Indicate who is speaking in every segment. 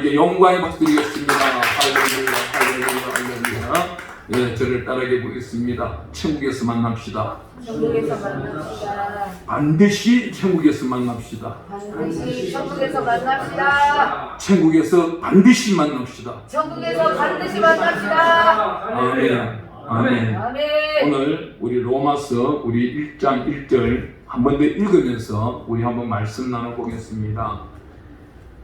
Speaker 1: 하나님께 영광의 박수 드리겠습니다. 할렐루야, 할렐루야, 할렐루야. 예, 저를 따라해 보겠습니다. 천국에서 만납시다.
Speaker 2: 천국에서 만납시다.
Speaker 1: 반드시 천국에서 만납시다.
Speaker 2: 반드시 천국에서 만납시다.
Speaker 1: 천국에서 반드시 만납시다.
Speaker 2: 천국에서 반드시 만납시다.
Speaker 1: 아멘. 아멘.
Speaker 2: 아멘.
Speaker 1: 오늘 우리 로마서 우리 1장 1절 한 번 더 읽으면서 우리 한번 말씀 나눠보겠습니다.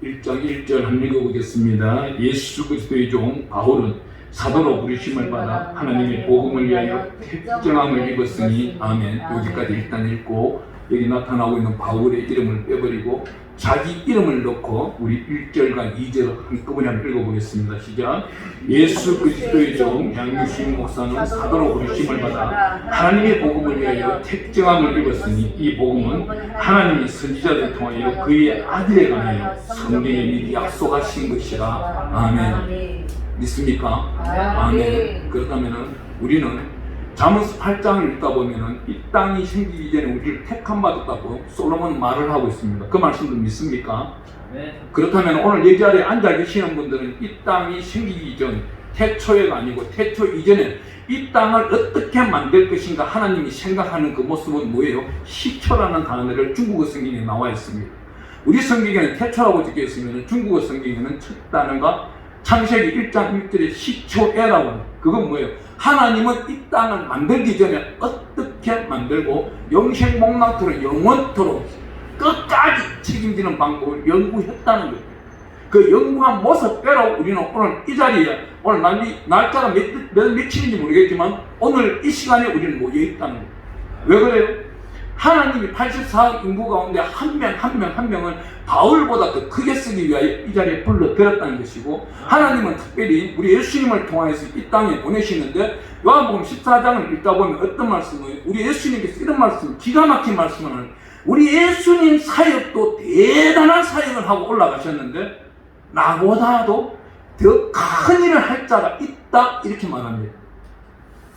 Speaker 1: 1장 1절 한번 읽어보겠습니다. 예수 그리스도의 종 바울은 사도로 부르심을 받아 하나님의 복음을 위하여 택정함을 입었으니 아멘. 여기까지 일단 읽고 여기 나타나고 있는 바울의 이름을 빼버리고 자기 이름을 넣고 우리 1절과 2절 한꺼번에 한번 읽어보겠습니다. 시작. 예수 그리스도의 종 양유신 목사는 사도로 부르심을 받아 하나님의 복음을 위하여 택정함을 입었으니 이 복음은 하나님이 선지자를 통하여 그의 아들에 관하여 성경에 미리 약속하신 것이라. 아멘. 믿습니까? 아멘. 그렇다면 우리는 잠언서 8장을 읽다 보면은 이 땅이 생기기 전에 우리를 택함 받았다고 솔로몬 말을 하고 있습니다. 그 말씀도 믿습니까? 그렇다면 오늘 이 자리에 앉아 계시는 분들은 이 땅이 생기기 전 태초에가 아니고 태초 이전에 이 땅을 어떻게 만들 것인가 하나님이 생각하는 그 모습은 뭐예요? 시초라는 단어를 중국어 성경에 나와 있습니다. 우리 성경에는 태초라고 적혀 있으면 중국어 성경에는 첫 단어가 창세기 1장 1절에 시초에라고 해요. 그건 뭐예요? 하나님은 이 땅을 만들기 전에 어떻게 만들고 영생목락토록 영원토록 끝까지 책임지는 방법을 연구했다는 거예요. 그 연구한 모습대로 우리는 오늘 이 자리에 오늘 날짜가 며칠인지 모르겠지만 오늘 이 시간에 우리는 모여 있다는 거예요. 왜 그래요? 하나님이 84억 인구 가운데 한 명은 바울보다 더 크게 쓰기 위하여 이 자리에 불러들였다는 것이고 하나님은 특별히 우리 예수님을 통해서 이 땅에 보내시는데 요한복음 14장을 읽다 보면 어떤 말씀을 우리 예수님께서 이런 말씀 기가 막힌 말씀을 우리 예수님 사역도 대단한 사역을 하고 올라가셨는데 나보다도 더 큰 일을 할 자가 있다 이렇게 말합니다.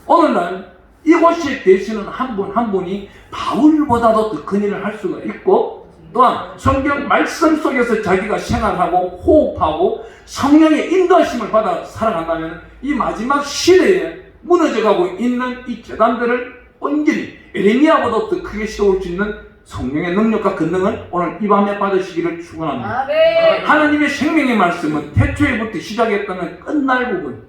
Speaker 1: 오늘날 이곳에 계시는 한 분 한 분이 바울보다도 더 큰 일을 할 수가 있고 또한 성경 말씀 속에서 자기가 생활하고 호흡하고 성령의 인도하심을 받아 살아간다면 이 마지막 시대에 무너져가고 있는 이 재단들을 온전히 에레미야보다 더 크게 세울 수 있는 성령의 능력과 권능을 오늘 이 밤에 받으시기를 축원합니다. 하나님의 생명의 말씀은 태초에부터 시작했다는 끝날 부분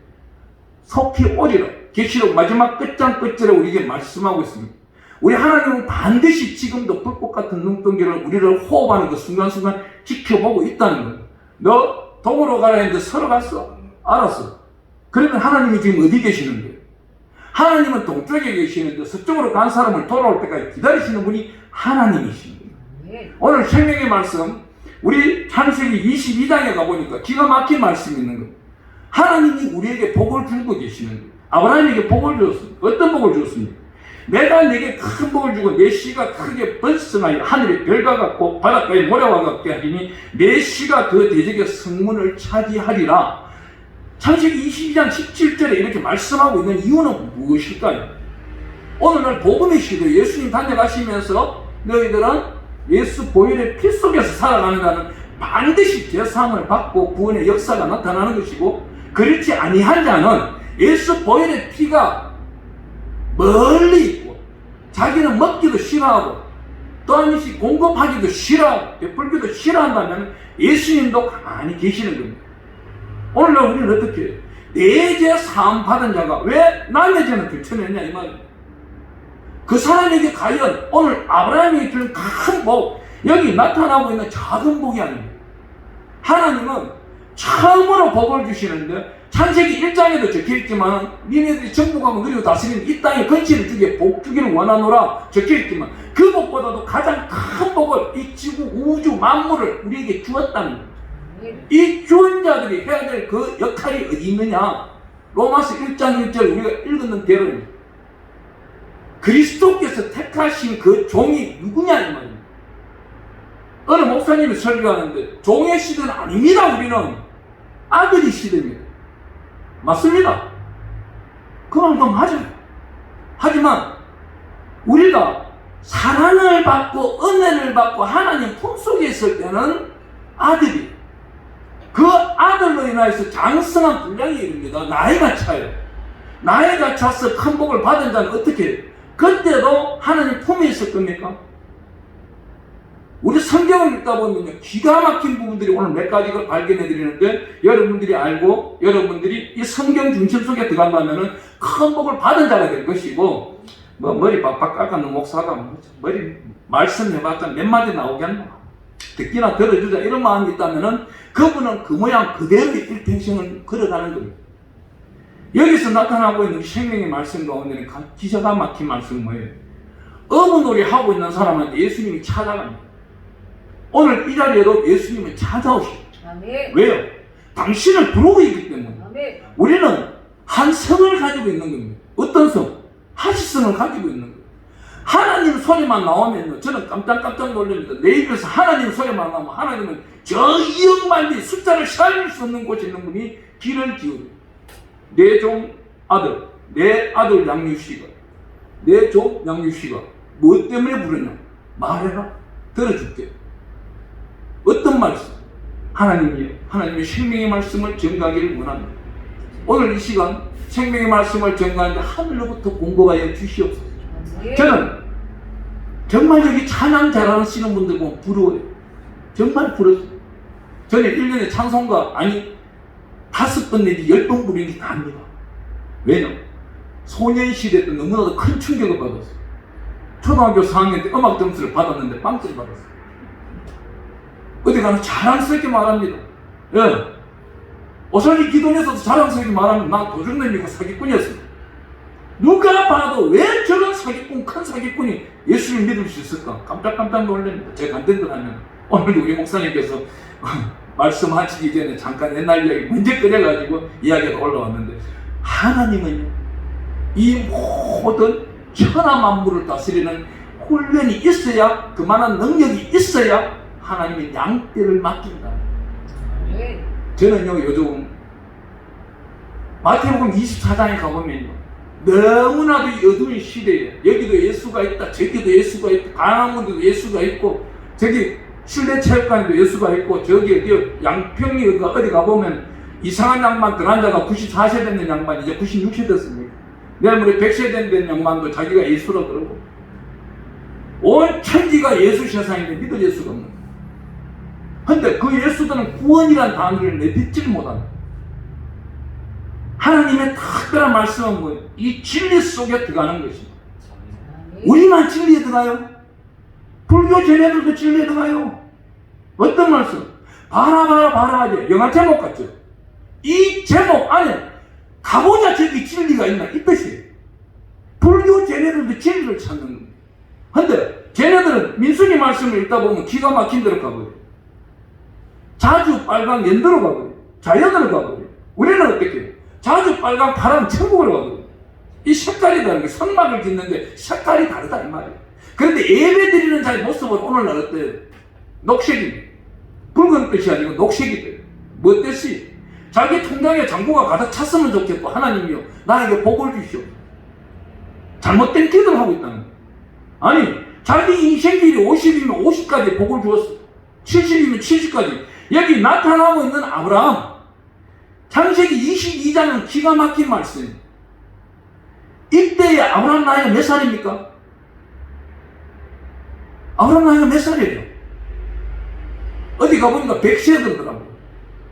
Speaker 1: 속히 오리라 계시록 마지막 끝장 끝절에 우리에게 말씀하고 있습니다. 우리 하나님은 반드시 지금도 불꽃 같은 눈동자를 우리를 호흡하는 그 순간순간 지켜보고 있다는 거예요. 너 동으로 가라 했는데 서로 갔어? 알았어. 그러면 하나님이 지금 어디 계시는 거예요? 하나님은 동쪽에 계시는데 서쪽으로 간 사람을 돌아올 때까지 기다리시는 분이 하나님이신 거예요. 오늘 생명의 말씀 우리 창세기 22장에 가보니까 기가 막힌 말씀이 있는 거예요. 하나님이 우리에게 복을 주고 계시는 거예요. 아브라함에게 복을 주었습니다. 어떤 복을 주었습니까? 내가 내게 큰 복을 주고 내 씨가 크게 번성하여 하늘의 별과 같고 바닷가의 모래와 같게 하리니 내 씨가 그 대적의 성문을 차지하리라. 창세기 22장 17절에 이렇게 말씀하고 있는 이유는 무엇일까요? 오늘날 복음의 시대 예수님 다녀가시면서 너희들은 예수 보혈의 피 속에서 살아가는다는 반드시 제사함을 받고 구원의 역사가 나타나는 것이고 그렇지 아니한 자는 예수 보혈의 피가 멀리 있고 자기는 먹기도 싫어하고 또한 이 공급하기도 싫어하고 베풀기도 싫어한다면 예수님도 가만히 계시는 겁니다. 오늘날 우리는 어떻게 해요? 내 죄 사함 받은 자가 왜 남의 죄는 들춰냈냐 이 말이에요. 그 사람에게 과연 오늘 아브라함이 준 큰 복 여기 나타나고 있는 작은 복이 아닙니다. 하나님은 처음으로 복을 주시는데 창세기 1장에도 적혀있지만 니네들이 정복하고 누리고 다스리는 이 땅에 건치를 주게 복 주기를 원하노라 적혀있지만 그 복보다도 가장 큰 복을 이 지구 우주 만물을 우리에게 주었다는 거예요. 이 주은 자들이 해야 될 그 역할이 어디 있느냐? 로마서 1장 1절 우리가 읽었는 대로입니다. 그리스도께서 택하신 그 종이 누구냐 이 말입니다. 어느 목사님이 설교하는데 종의 시대는 아닙니다. 우리는 아들의 시대입니다. 맞습니다. 그 말도 맞아요. 하지만 우리가 사랑을 받고 은혜를 받고 하나님 품속에 있을 때는 아들이 그 죄로 인하여서 장성한 분량이 이릅니다. 나이가 차요. 나이가 차서 큰 복을 받은 자는 어떻게 해요? 그때도 하나님 품에 있을 겁니까? 우리 성경을 읽다 보면 기가 막힌 부분들이 오늘 몇 가지를 발견해 드리는데, 여러분들이 알고 여러분들이 이 성경 중심 속에 들어간다면 큰 복을 받은 자가 될 것이고, 뭐 머리 박박 깎아놓은 목사가 머리 말씀해봤자 몇 마디 나오겠나, 듣기나 들어주자 이런 마음이 있다면 그분은 그 모양 그대로의 일평생을 걸어가는 겁니다. 여기서 나타나고 있는 생명의 말씀 가운데는 기가 막힌 말씀은 뭐예요? 어부놀이 하고 있는 사람한테 예수님이 찾아갑니다. 오늘 이 자리에도 예수님은 찾아오십니다.
Speaker 2: 아멘.
Speaker 1: 왜요? 당신을 부르고 있기 때문에.
Speaker 2: 아멘.
Speaker 1: 우리는 한 성을 가지고 있는 겁니다. 어떤 성? 하시성을 가지고 있는 거예요. 하나님 소리만 나오면요, 저는 깜짝 놀랍니다. 내 입에서 하나님 소리만 나오면 하나님은 저 이역만리 숫자를 세울 수 없는 곳에 있는 분이 귀를 기울여. 내 종 아들, 내 아들 양육씨가, 내 종 양육씨가 무엇 때문에 부르냐? 말해라. 들어줄게. 어떤 말씀? 하나님이요. 하나님의 생명의 말씀을 전가하기를 원합니다. 오늘 이 시간 생명의 말씀을 전가하는데 하늘로부터 공급하여 주시옵소서. 저는 정말 여기 찬양 잘하시는 분들 보면 부러워요. 정말 부럽습니다. 저는 1년에 찬송가 5번 내지 10번 부르는 게 압니다. 왜냐? 소년시대 때 너무나도 큰 충격을 받았어요. 초등학교 4학년 때 음악 점수를 받았는데 빵점을 받았어요. 어디 가면 자랑스럽게 말합니다. 예. 어차피 기도에서도 자랑스럽게 말하면 난 도둑놈이고 사기꾼이었습니다. 누가 봐도 왜 저런 사기꾼, 큰 사기꾼이 예수를 믿을 수 있을까? 깜짝 놀랍니다. 제가 안 된 걸 하면. 오늘 우리 목사님께서 말씀하시기 전에 잠깐 옛날 이야기 먼저 꺼내가지고 이야기가 올라왔는데, 하나님은요, 이 모든 천하 만물을 다스리는 훈련이 있어야, 그만한 능력이 있어야 하나님의 양떼를 맡긴다. 저는요, 요즘 마태복음 24장에 가보면요, 너무나도 어두운 시대에 여기도 예수가 있다, 저기도 예수가 있고, 강화문도 예수가 있고, 저기 실내체육관에도 예수가 있고, 저기 어디 양평이 어디 가보면 이상한 양반 그 남자가 94세 됐는 양반이 이제 96세 됐습니다. 내일 모레 100세 된 양반도 자기가 예수라 그러고, 온 천지가 예수 세상인데 믿어질 수가 없는 거예요. 근데 그 예수들은 구원이란 단어를 내딛지를 못합니다. 하나님의 특별한 말씀은 뭐예요? 이 진리 속에 들어가는 것입니다. 우리만 진리에 들어가요? 불교 쟤네들도 진리에 들어가요. 어떤 말씀? 봐라 하지. 영화 제목 같죠? 이 제목 안에 가보자 저기 진리가 있나? 이 뜻이에요. 불교 쟤네들도 진리를 찾는 겁니다. 근데 쟤네들은 민수기 말씀을 읽다 보면 기가 막힌 데로 가버려요. 자주 빨강 연도로 가버려요. 자연으로 가버려요. 우리는 어떻게 해요? 자주 빨강 파란 천국으로 가거든요. 이 색깔이 다른 게 성막을 짓는데 색깔이 다르다 이 말이에요. 그런데 예배 드리는 자의 모습은 오늘날 어때요? 녹색입니다. 붉은 뜻이 아니고 녹색이 돼요. 뭐 뜻이? 자기 통장에 잔고가 가득 찼으면 좋겠고, 하나님이요 나에게 복을 주시오. 잘못된 기도를 하고 있다는 거예요. 아니 자기 인생길이 50이면 50까지 복을 주었어. 70이면 70까지. 여기 나타나고 있는 아브라함, 창세기 22장은 기가 막힌 말씀입니다. 이때의 아브라함 나이가 몇 살입니까? 아브라함 나이가 몇 살이에요? 어디 가보니까 100세 되더라고요.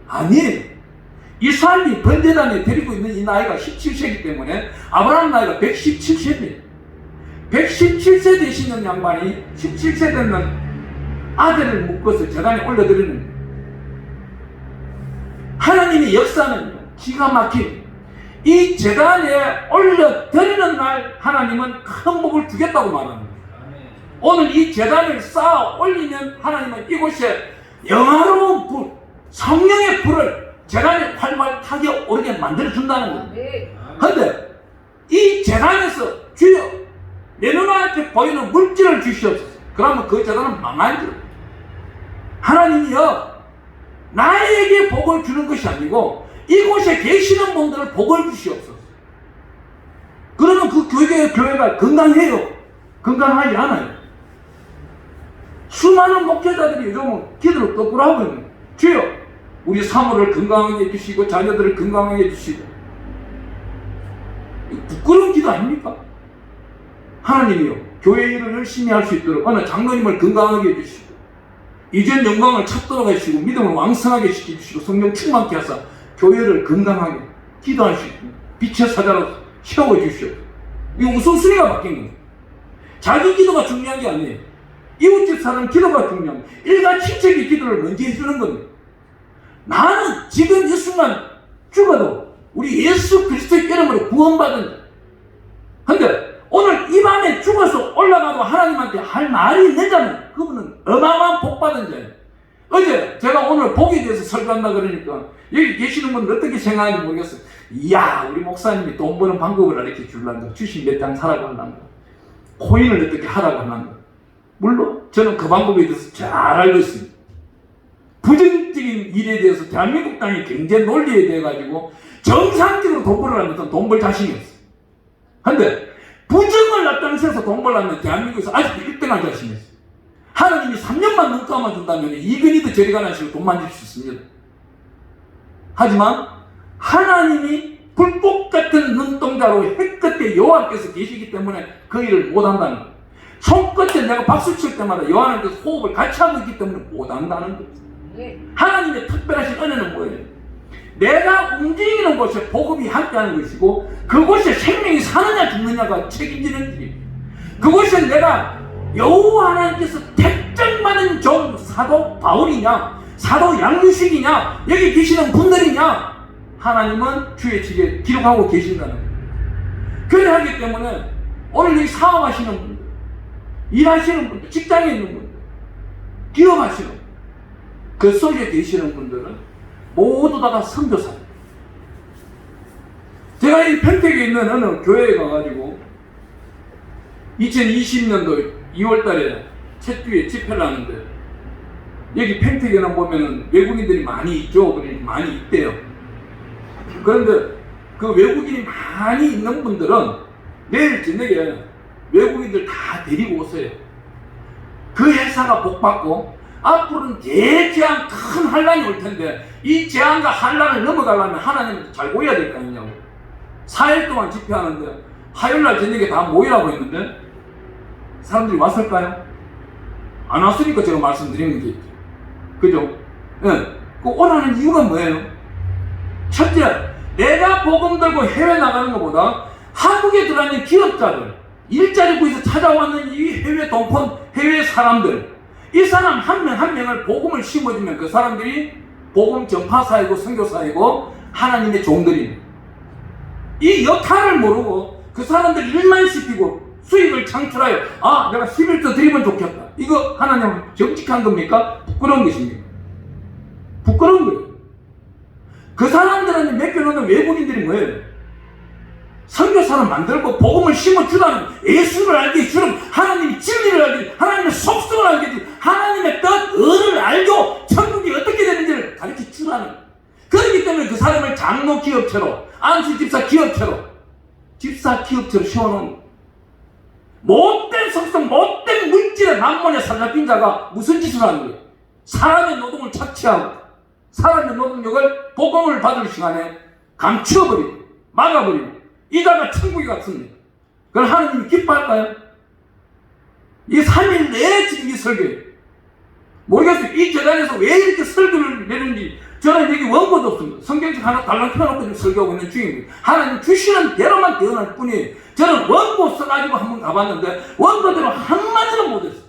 Speaker 1: 아니에요. 이스라엘이 번제단에 데리고 있는 이 나이가 17세이기 때문에 아브라함 나이가 117세입니다. 117세 되시는 양반이 17세 되는 아들을 묶어서 제단에 올려드리는 거예요. 하나님의 역사는 기가 막힌, 이 제단에 올려드리는 날 하나님은 큰 복을 주겠다고 말합니다. 오늘 이 제단을 쌓아 올리면 하나님은 이곳에 영화로운 불, 성령의 불을 제단에 활발 타게 오르게 만들어준다는 거예요. 그런데 이 제단에서 주여 내 눈앞에 보이는 물질을 주시옵소서. 그러면 그 제단은 망할 거예요. 하나님이여 나에게 복을 주는 것이 아니고 이곳에 계시는 분들을 복을 주시옵소서. 그러면 그 교회가 건강해요? 건강하지 않아요? 수많은 목회자들이 요즘은 기도를 거꾸로 하고 있는 거예요. 주여 우리 사모를 건강하게 해주시고 자녀들을 건강하게 해주시고. 부끄러운 기도 아닙니까? 하나님이요, 교회 일을 열심히 할 수 있도록 어느 장로님을 건강하게 해주시고 이전 영광을 찾도록 해주시고 믿음을 왕성하게 시켜주시고 성령 충만케 하사 교회를 건강하게 기도할 수 있고 빛의 사자로 세워주시오. 이거 우선순위가 바뀐 거예요. 자기 기도가 중요한 게 아니에요. 이웃집 사람 기도가 중요한 거예요. 일가칠책의 기도를 먼저 해주는 겁니다. 나는 지금 이 순간 죽어도 우리 예수 그리스도의 이름으로 구원받은 자. 근데 오늘 이 밤에 죽어서 올라가도 하나님한테 할 말이 있느냐면 그분은 어마어마한 복 받은 자예요. 어제 제가 오늘 복에 대해서 설교한다 그러니까 여기 계시는 분들 어떻게 생각하는지 모르겠어요. 이야, 우리 목사님이 돈 버는 방법을 알려줘 줄란다. 주식 몇 장 사라고 한단다. 코인을 어떻게 하라고 한단다. 물론 저는 그 방법에 대해서 잘 알고 있습니다. 부정적인 일에 대해서 대한민국 땅의 경제 논리에 대해 가지고 정상적으로 돈 벌으려면 돈 벌 자신이 없어요. 근데 부정을 나타내서 돈 벌려면 대한민국에서 아직도 1등할 자신이 있어요. 하나님이 3년만 눈 감아준다면 이근이도 저리 가는 식으로 돈 만질 수 있습니다. 하지만 하나님이 불꽃 같은 눈동자로 햇끝에 여호와께서 계시기 때문에 그 일을 못한다는 거예요. 손끝에 내가 박수 칠 때마다 여호와께서 호흡을 같이 하고 있기 때문에 못한다는 거예요. 하나님의 특별하신 은혜는 뭐예요? 내가 움직이는 곳에 복음이 함께하는 것이고 그곳에 생명이 사느냐 죽느냐가 책임지는 일입니다. 그곳에 내가 여호와 하나님께서 택정받은 종 사도 바울이냐 사도 양유식이냐 여기 계시는 분들이냐 하나님은 주의 책에 기록하고 계신다는 거예요. 그래 하기 때문에 오늘 여기 사업하시는 분들, 일하시는 분들, 직장에 있는 분들, 기업하시는 분들, 그 속에 계시는 분들은 모두 다 선교사입니다. 제가 이 평택에 있는 어느 교회에 가가지고 2020년도 2월달에 첫 주에 집회를 하는데 여기 평택에는 보면은 외국인들이 많이 있죠. 그러니까 많이 있대요. 그런데 그 외국인이 많이 있는 분들은 내일 저녁에 외국인들 다 데리고 오세요. 그 회사가 복받고 앞으로는 대재앙 큰 환란이 올 텐데 이 재앙과 환란을 넘어가려면 하나님한테 잘 모여야 될 거 아니냐고. 4일 동안 집회하는데 화요일날 저녁에 다 모이라고 했는데 사람들이 왔을까요? 안 왔으니까 제가 말씀드리는 게 있죠. 그죠? 네. 그 오라는 이유가 뭐예요? 첫째, 내가 복음 들고 해외 나가는 것보다 한국에 들어있는 기업자들, 일자리 구에서 찾아왔는 이 해외 동포, 해외 사람들, 이 사람 한 명 한 명을 복음을 심어주면 그 사람들이 복음 전파사이고 선교사이고 하나님의 종들입니다. 이 역할을 모르고 그 사람들 일만 시키고 수익을 창출하여 내가 11조 드리면 좋겠다. 이거 하나님 정직한 겁니까? 부끄러운 것입니까? 부끄러운 거예요. 그 사람들은 맡겨놓는 외국인들이 뭐예요? 선교사를 만들고 복음을 심어주라는 예수를 알게 해주는 하나님의 진리를 알게 해주는 하나님의 속성을 알게 해주는 하나님의 뜻, 의를 알고 천국이 어떻게 되는지를 가르쳐 주라는 그렇기 때문에 그 사람을 장로 기업체로 안수 집사 기업체로 세워놓은 못된 속성, 못된 물질의 남몬에 사로잡힌 자가 무슨 짓을 하는 거예요? 사람의 노동을 착취하고 사람의 노동력을 복음을 받을 시간에 감추어버리고 막아버리고 이 자가 천국에 갔습니다. 그럼 하나님이 기뻐할까요? 이 3일 내에 지금 이 설교예요. 모르겠어요. 이 재단에서 왜 이렇게 설교를 내는지 저는 여기 원고도 없습니다. 성경책 하나 달랑 펴놓고 지금 설교하고 있는 중입니다. 하나님 주시는 대로만 대언할 뿐이에요. 저는 원고 써가지고 한번 가봤는데 원고대로 한마디도 못했어요.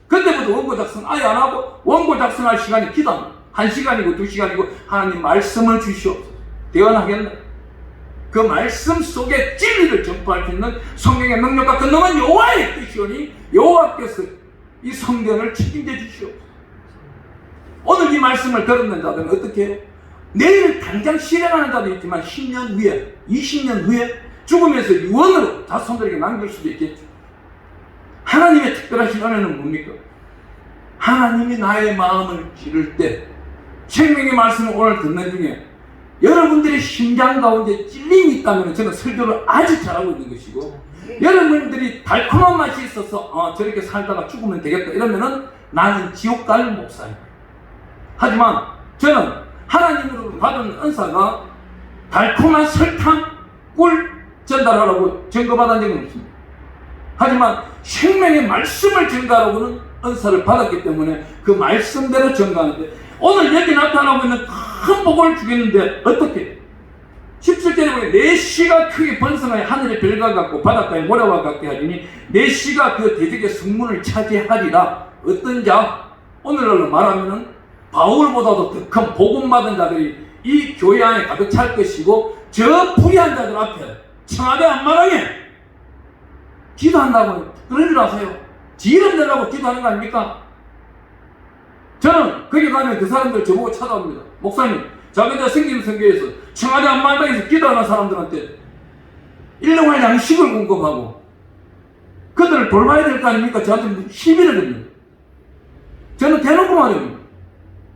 Speaker 1: 그때부터 원고 작성 아예 안 하고 원고 작성할 시간이 기도합니다. 1시간이고 2시간이고 하나님 말씀을 주시옵소서. 대언하겠네. 그 말씀 속에 진리를 전파할 수 있는 성령의 능력과 근능은 여호와의 뜻이오니 여호와께서 이 성전을 책임져 주시옵소서. 오늘 이 말씀을 들었는 자들은 어떻게 해요? 내일 당장 실행하는 자도 있지만 10년 후에 20년 후에 죽으면서 유언으로 자손들에게 남길 수도 있겠죠. 하나님의 특별하신 은혜는 뭡니까? 하나님이 나의 마음을 기를 때 생명의 말씀을 오늘 듣는 중에 여러분들의 심장 가운데 찔림이 있다면 저는 설교를 아주 잘하고 있는 것이고 여러분들이 달콤한 맛이 있어서 저렇게 살다가 죽으면 되겠다 이러면은 나는 지옥 갈 목사입니다. 하지만 저는 하나님으로 받은 은사가 달콤한 설탕, 꿀 전달하라고 증거받은 적은 없습니다. 하지만 생명의 말씀을 전가하라고는 은사를 받았기 때문에 그 말씀대로 전가하는데, 오늘 여기 나타나고 있는 큰 복을 주겠는데 어떻게? 17절에 보면 내 씨가 크게 번성하여 하늘의 별과 같고 바닷가의 모래와 같게 하리니 내 씨가 그 대적의 성문을 차지하리라. 어떤 자? 오늘날로 말하면은 바울보다도 더 큰 복음 받은 자들이 이 교회 안에 가득 찰 것이고, 저 불의한 자들 앞에 청와대 앞마당에 기도한다고 그런 줄 아세요? 지름 내려고 기도하는 거 아닙니까? 저는 거기 가면 그 사람들 저보고 찾아옵니다. 목사님, 자기가 생긴 성교에서 청와대 앞마당에서 기도하는 사람들한테 일용할 양식을 공급하고 그들을 돌봐야 될 거 아닙니까? 저한테 시비를 겁니다. 저는 대놓고 말합니다.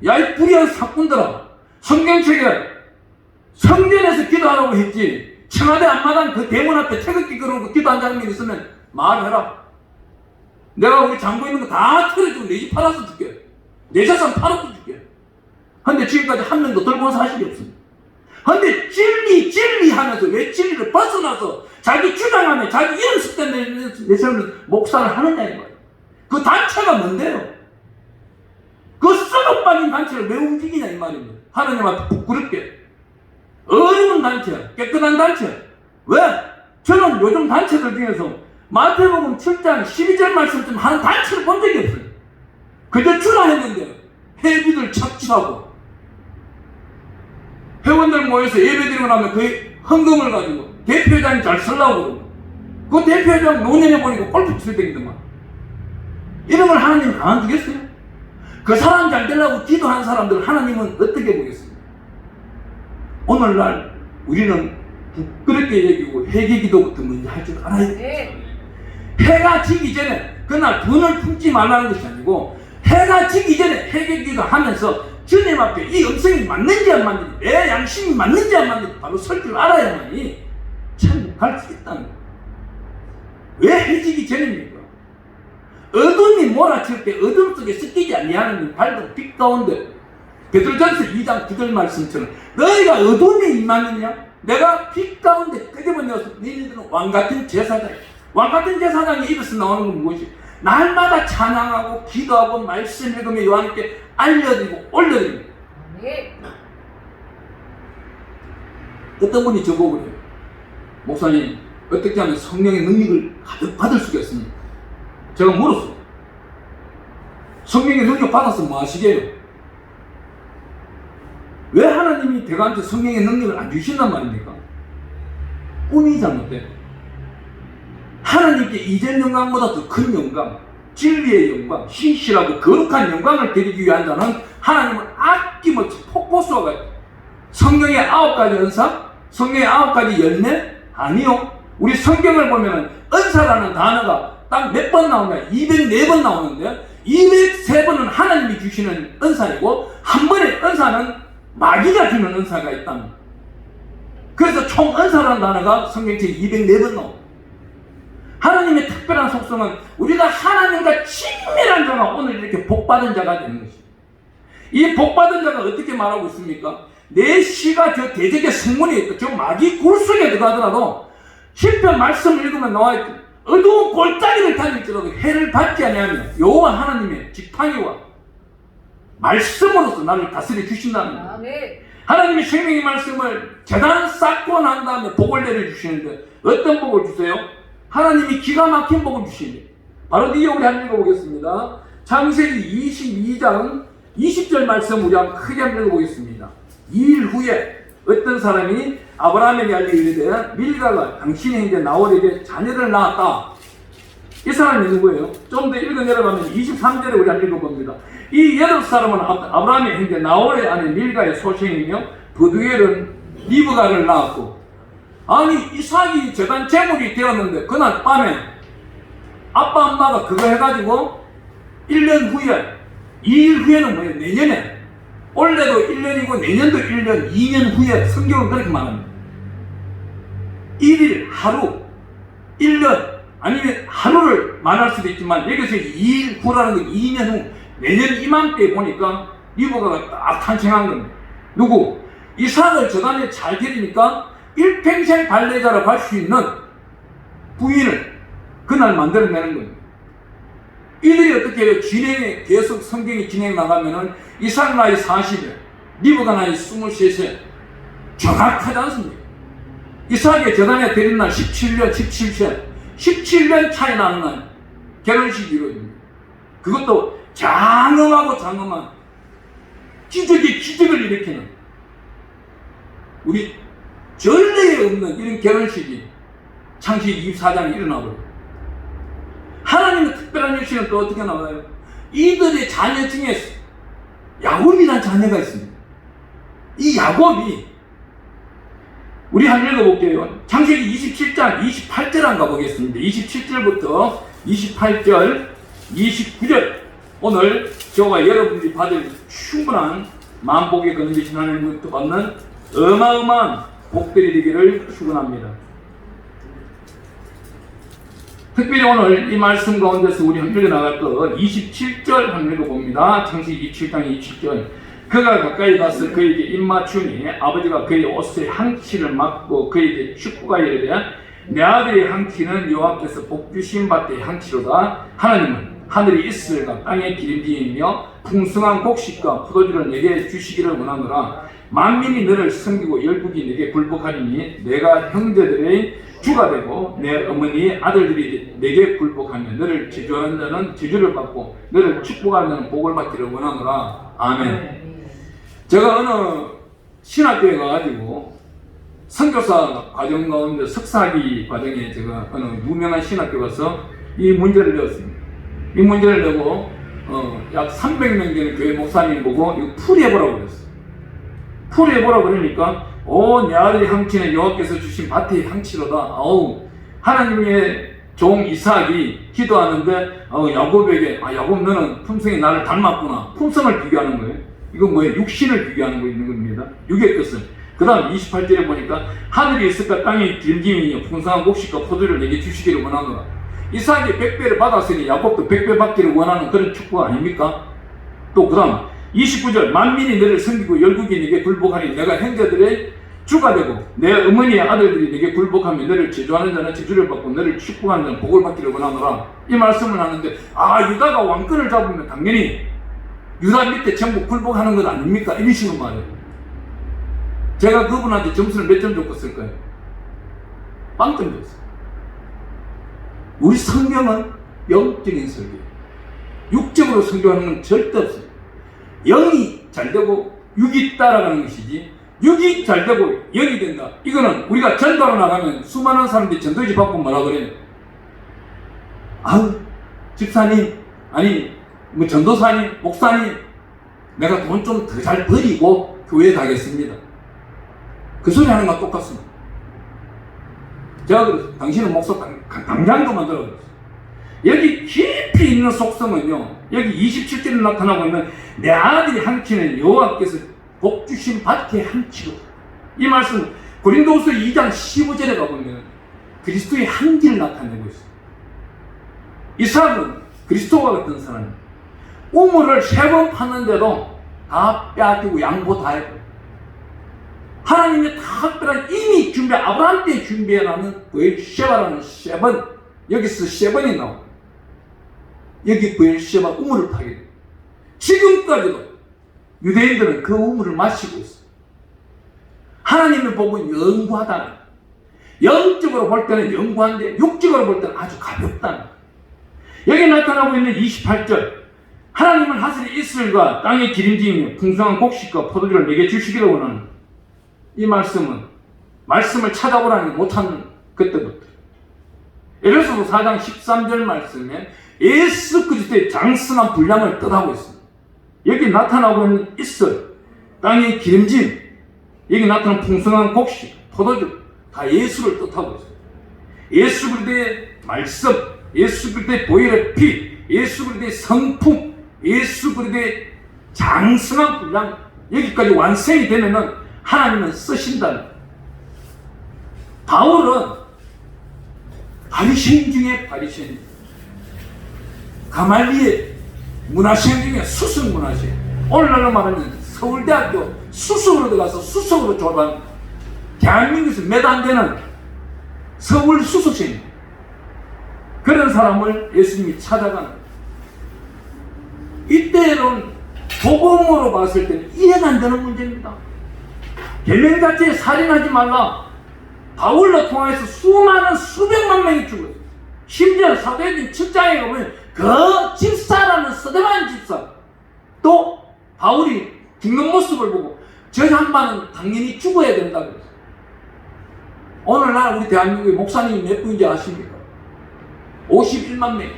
Speaker 1: 야, 이 불의한 사꾼들아, 성경책에 성전에서 기도하라고 했지, 청와대 앞마당 그 대문 앞에 태극기 걸어놓고 기도한 장면이 있으면 말해라. 내가 우리 장고 있는 거 다 털어주고 내 집 팔아서 줄게. 내 자산 팔아서 줄게. 근데 지금까지 한 명도 들고 온 사실이 없습니다. 근데 진리 하면서 왜 진리를 벗어나서 자기 주장하며 자기 이런 습관 내세우는 목사를 하느냐 이 말이에요. 그 단체가 뭔데요? 그 썩어빠진 단체를 왜 움직이냐 이 말입니다. 하나님 앞에 부끄럽게. 어려운 단체, 깨끗한 단체. 왜? 저는 요즘 단체들 중에서 마태복음 7장 12절 말씀쯤 하는 단체를 본 적이 없어요. 그저 출하했는데 회비들 착취하고 회원들 모여서 예배드리고 나면 그 헌금을 가지고 대표회장이 잘 쓰려고 그러고, 그 대표회장 노년에 보니까 골프 칠 때기더만. 이런 걸 하나님 가만두겠어요? 그 사람 잘 되려고 기도한 사람들 하나님은 어떻게 보겠습니까? 오늘날 우리는 부끄럽게 여기고 회개기도부터 먼저 할 줄 알아야 돼요. 해가 지기 전에 그날 돈을 품지 말라는 것이 아니고, 해가 지기 전에 회개기도 하면서 주님 앞에 이 음성이 맞는지 안 맞는지, 내 양심이 맞는지 안 맞는지 바로 설 줄 알아야만이 참 갈 수 있다는 거예요. 왜 해지기 전입니까? 어둠이 몰아칠 때 어둠 속에 섞이지 아니하는 밝은 빛 가운데, 베드로전서 2장 9절 말씀처럼 너희가 어둠에 임하느냐? 내가 빛 가운데 끄집어내어서 너희들은 왕같은 제사장이야. 왕같은 제사장이 입에서 나오는 건 무엇이? 날마다 찬양하고 기도하고 말씀 읽으며 요한께 알려드리고 올려드리고. 어떤 분이 저보고 그래요. 목사님, 어떻게 하면 성령의 능력을 가득 받을 수가 있습니까? 제가 물었어. 성령의 능력 받아서 뭐 하시게요? 왜 하나님이 대가한테 성령의 능력을 안 주신단 말입니까? 꿈이 잘못돼. 하나님께 이전 영광보다 더 큰 영광, 진리의 영광, 신실하고 거룩한 영광을 드리기 위한 자는 하나님은 아낌없이 폭포수가 가요. 성령의 9가지 은사, 성령의 9가지 열매? 아니요. 우리 성경을 보면은 은사라는 단어가 딱 몇 번 나오냐? 204번 나오는데, 203번은 하나님이 주시는 은사이고, 한 번의 은사는 마귀가 주는 은사가 있답니다. 그래서 총 은사라는 단어가 성경책에 204번 나옵니다. 하나님의 특별한 속성은 우리가 하나님과 친밀한 자가 오늘 이렇게 복받은 자가 되는 것입니다. 이 복받은 자가 어떻게 말하고 있습니까? 내 씨가 저 대적의 성문에 있고 저 마귀 굴 속에 들어가더라도 시편 말씀을 읽으면 나와있고, 어두운 골짜기를 다닐지라도 해를 받지 아니하며 여호와 하나님의 지팡이와 말씀으로서 나를 다스려 주신다는 거예요. 하나님의 생명의 말씀을 재단 쌓고 난 다음에 복을 내려주시는데 어떤 복을 주세요? 하나님이 기가 막힌 복을 주시니 바로 뒤에 우리 한번 읽어보겠습니다. 창세기 22장 20절 말씀 우리 한번 크게 한번 읽어보겠습니다. 2일 후에 어떤 사람이 아브라함에게 알리기를 이르되 밀가가 당신의 형제 나홀에게 자녀를 낳았다. 이 사람이 누구예요? 좀 더 읽어 내려가면 23절에 우리 한번 읽어봅니다. 이 8사람은 아브라함의 형제 나홀의 아내 밀가의 소생이며 부두엘은 리브가를 낳았고, 아니 이삭이 재단 제물이 되었는데 그날 밤에 아빠 엄마가 그거 해가지고 1년 후에, 2일 후에는 뭐예요? 내년에, 올해도 1년이고 내년도 1년, 2년 후에 성경은 그렇게 말합니다. 1일, 하루, 1년, 아니면 하루를 말할 수도 있지만 여기서 2일 후라는 건 2년 후, 내년 이맘때 보니까 리브가가 딱 탄생한 겁니다. 누구? 이삭을 저단에 잘 기르니까 일평생 발레자로 갈 수 있는 부인을 그날 만들어내는 겁니다. 이들이 어떻게 해요? 계속 성경이 진행해 나가면은 이삭 나이 40에, 리브가 나이 23세. 정확하지 않습니까? 이삭의 저단에 데린 날 17년 차이 나는 날 결혼식이 이루어집니다. 그것도 장엄한 기적을 일으키는 우리 전례에 없는 이런 결혼식이 창세기 24장에 일어나버려요. 하나님의 특별한 일시는 또 어떻게 나와요? 이들의 자녀 중에 야곱이라는 자녀가 있습니다. 이 야곱이 우리 한번 읽어볼게요. 창세기 27장 28절 한번 가보겠습니다. 27절부터 28절 29절 오늘 저와 여러분들이 받을 충분한 만복의 건지신 하나님부터 받는 어마어마한 복들이 되기를 축원합니다. 특별히 오늘 이 말씀 가운데서 우리 한번 읽어나갈 것 27절 한번 읽어봅니다. 창세기 27장 27절 그가 가까이 가서 그에게 입맞추니 아버지가 그의 옷에 항치를 맞고 그에게 축구가 이르되 내 아들의 항치는 여호와께서 복주신 밭의 항치로다. 하나님은 하늘이 이슬과 땅의 기름짐이며 풍성한 곡식과 포도주를 내게 주시기를 원하노라. 만민이 너를 섬기고 열국이 내게 굴복하리니 내가 형제들의 주가 되고 내 어머니의 아들들이 내게 굴복하며 너를 저주하는 자는 저주를 받고 너를 축복하는 자는 복을 받기를 원하노라. 아멘. 제가 어느 신학교에 가가지고 선교사 과정 가운데 석사학위 과정에 제가 어느 유명한 신학교 가서 이 문제를 내었습니다. 이 문제를 내고 약 300명 되는 교회 목사님 보고 이거 풀이해보라고 그랬어요. 풀이해보라고 그러니까 내 아들의 항치는 여호와께서 주신 밭의 항치로다. 하나님의 종 이삭이 기도하는데 야곱에게 야곱 너는 품성이 나를 닮았구나. 품성을 비교하는 거예요. 이건 뭐예요? 육신을 비교하는 거 있는 겁니다. 육의 뜻은. 그 다음 28절에 보니까 하늘이 있을까 땅이 길짐이며 풍성한 곡식과 포도를 내게 주시기를 원하노라. 이삭이 100배를 받았으니 야곱도 100배 받기를 원하는 그런 축구가 아닙니까? 또 그 다음 29절 만민이 너를 섬기고 열국이 내게 굴복하니 내가 형제들의 주가 되고 내 어머니의 아들들이 내게 굴복하며 너를 저주하는 자는 저주를 받고 너를 축복하는 자는 복을 받기를 원하노라. 이 말씀을 하는데 유다가 왕권을 잡으면 당연히 유다 밑에 전부 굴복하는 것 아닙니까? 이런 식으로 말해요. 제가 그분한테 점수를 몇 점 줬을까요? 빵점 줬어요. 우리 성경은 영적인 설교예요. 육적으로 성교하는 건 절대 없어요. 영이 잘 되고 육이 따라가는 것이지 육이 잘 되고 영이 된다. 이거는 우리가 전도로 나가면 수많은 사람들이 전도지 받고 뭐라 그래요? 집사님 전도사님 목사님 내가 돈 좀 더 잘 버리고 교회 가겠습니다. 그 소리 하는 것과 똑같습니다. 제가 그랬어요. 당신은 목사 당장도 만들어 그랬어요. 여기 깊이 있는 속성은요, 여기 27절에 나타나고 있는 내 아들이 항치는 여호와께서 복주신 밭의 항치로. 이 말씀 고린도후서 2장 15절에 가보면 그리스도의 한기를 나타내고 있어요. 이삭은 그리스도와 같은 사람입니다. 우물을 3번 팠는데도 다 빼앗기고 양보 다 했고 하나님이 다 특별한 이미 아브라함 때 준비해놓은 브엘셰바라는 쉐번, 여기서 쉐번이 나옵니다. 여기 브엘셰바 우물을 파게 돼요. 지금까지도 유대인들은 그 우물을 마시고 있어요. 하나님의 복은 영구하다는, 영적으로 볼 때는 영구한데 육적으로 볼 때는 아주 가볍다는. 여기 나타나고 있는 28절, 하나님은 하늘의 이슬과 땅의 기름짐이며 풍성한 곡식과 포도주를 내게 주시기를 원하는 이 말씀은 말씀을 찾아보라니 못하는 그때부터 에베소서 4장 13절 말씀에 예수 그리스도의 장성한 분량을 뜻하고 있습니다. 여기 나타나고 있는 이슬, 땅의 기름짐, 여기 나타나는 풍성한 곡식, 포도주 다 예수를 뜻하고 있어요. 예수 그리스도의 말씀, 예수 그리스도의 보혈의 피, 예수 그리스도의 성품, 예수 그리스도의 장성한 분량, 여기까지 완성이 되면은 하나님은 쓰신다는. 바울은 바리새인 중에 바리새인, 가말리엘 문화생 중에 수승 문화생, 오늘날로 말하면 서울대학교 수석으로 들어가서 수석으로 졸업한 대한민국에서 몇 안 되는 서울 수석생 그런 사람을 예수님이 찾아가는 이때는 복음으로 봤을 때는 이해가 안 되는 문제입니다. 계명 자체에 살인하지 말라. 바울로 통해서 수많은 수백만 명이 죽었어요. 심지어 사도행전 7장에 보면 그 집사라는 스데반 집사 또 바울이 죽는 모습을 보고 저 양반은 당연히 죽어야 된다 그랬어요. 오늘날 우리 대한민국의 목사님이 몇 분인지 아십니까? 51만 명.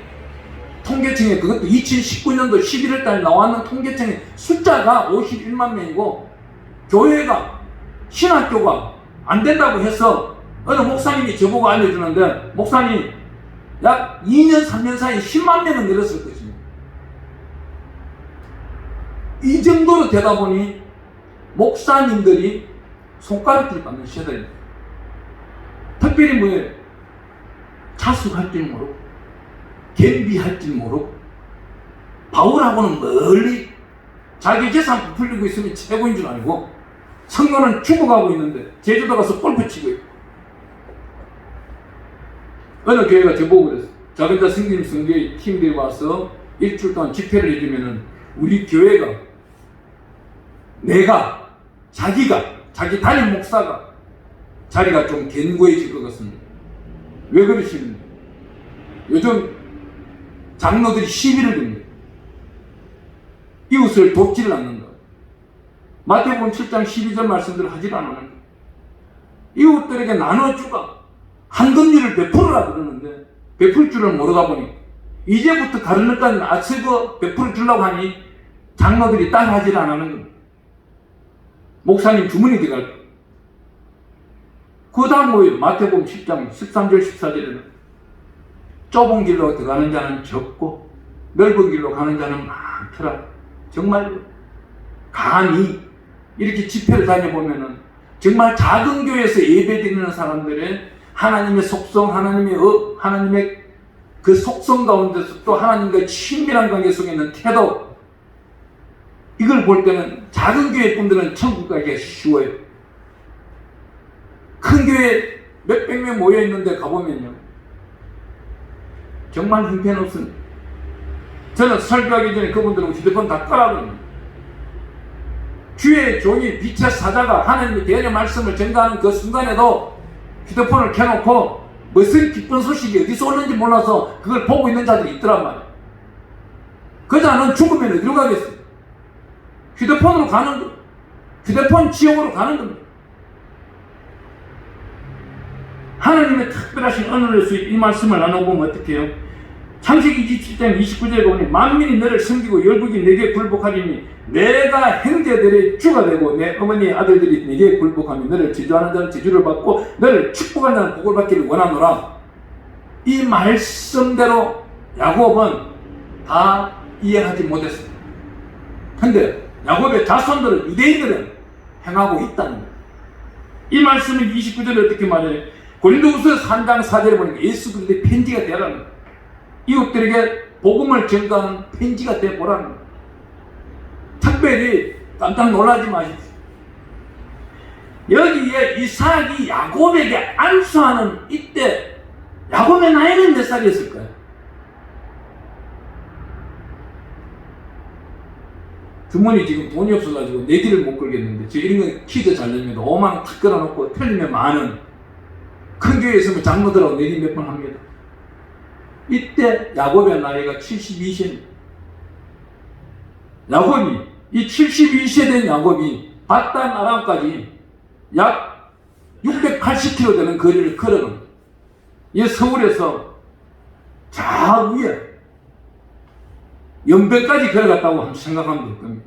Speaker 1: 통계청에 그것도 2019년도 11월 달에 나왔는 통계청에 숫자가 51만 명이고 교회가 신학교가 안 된다고 해서 어느 목사님이 저보고 알려주는데 목사님 약 2년 3년 사이에 10만 명은 늘었을 것입니다. 이 정도로 되다 보니 목사님들이 손가락질 받는 시대입니다. 특별히 뭐예요? 자숙할 줄 모르고 겸비할 줄 모르고 바울하고는 멀리 자기 재산 부풀리고 있으면 최고인 줄 알고 성도는 죽어가고 있는데 제주도 가서 골프 치고 있고 어느 교회가 저보고 그랬어요. 자변자 성님 성교회 팀들이 와서 일주일 동안 집회를 해주면은 우리 교회가 자기 담임 목사가 자리가 좀 견고해질 것 같습니다. 왜 그러십니까? 요즘 장로들이 시비를 겁니다. 이웃을 돕지를 않는다. 마태복음 7장 12절 말씀대로 하지 않는 이웃들에게 나눠주가 한금리를 베풀으라 그러는데 베풀 줄을 모르다 보니 이제부터 가르니까 아스거 베풀어 주려고 하니 장로들이 따라하지 않는 겁니다. 목사님 주문이 들어갈 거예요. 그 다음 뭐예요? 마태복음 10장 13절 14절에는 좁은 길로 들어가는 자는 적고 넓은 길로 가는 자는 많더라. 정말 감히 이렇게 집회를 다녀보면은 정말 작은 교회에서 예배드리는 사람들의 하나님의 속성, 하나님의 그 속성 가운데서 또 하나님과의 친밀한 관계 속에 있는 태도 이걸 볼 때는 작은 교회 분들은 천국 가기가 쉬워요. 큰 교회 몇백 명 모여 있는데 가보면요 정말 형편없습니다. 저는 설교하기 전에 그분들하고 휴대폰 다 끄라고요. 주의 종이 빛의 사자가 하나님의 대언의 말씀을 전가하는 그 순간에도 휴대폰을 켜놓고 무슨 기쁜 소식이 어디서 오는지 몰라서 그걸 보고 있는 자들이 있더란 말이에요. 그 자는 죽으면 어디로 가겠어요? 휴대폰으로 가는 거, 휴대폰 지옥으로 가는 겁니다. 하나님의 특별하신 은혜로서 이 말씀을 나눠보면 어떻게 해요? 창세기 27장 29절에 보니 만민이 너를 섬기고 열국이 내게 굴복하리니 내가 형제들의 주가 되고 내 어머니의 아들들이 내게 굴복하며 너를 지주하는 자는 지주를 받고 너를 축복하는 자는 복을 받기를 원하노라. 이 말씀대로 야곱은 다 이해하지 못했습니다. 근데 야곱의 자손들은 유대인들은 행하고 있다는 거예요. 이 말씀은 29절에 어떻게 말해요? 고린도후서 3장 4절에 보니까 예수 그리스도의 편지가 되라는 거예요. 이웃들에게 복음을 전가하는 편지가 되보라는 거예요. 특별히 깜짝 놀라지 마십시오. 여기에 이삭이 야곱에게 안수하는 이때 야곱의 나이는 몇 살이었을까요? 주머니 지금 돈이 없어가지고 내 길을 못 걸겠는데 저 이런 건 퀴즈 잘 내면 5만 원 탁 끌어놓고 틀리면 만원 큰 교회에 있으면 장로들하고 내기 몇 번 합니다. 이때 야곱의 나이가 72세입니다. 야곱이 이 72세 된 야곱이 바단 아람까지 약 680km 되는 거리를 걸어갑니다. 이 서울에서 저 위에 연변까지 걸어갔다고 한번 생각하면 될 겁니다.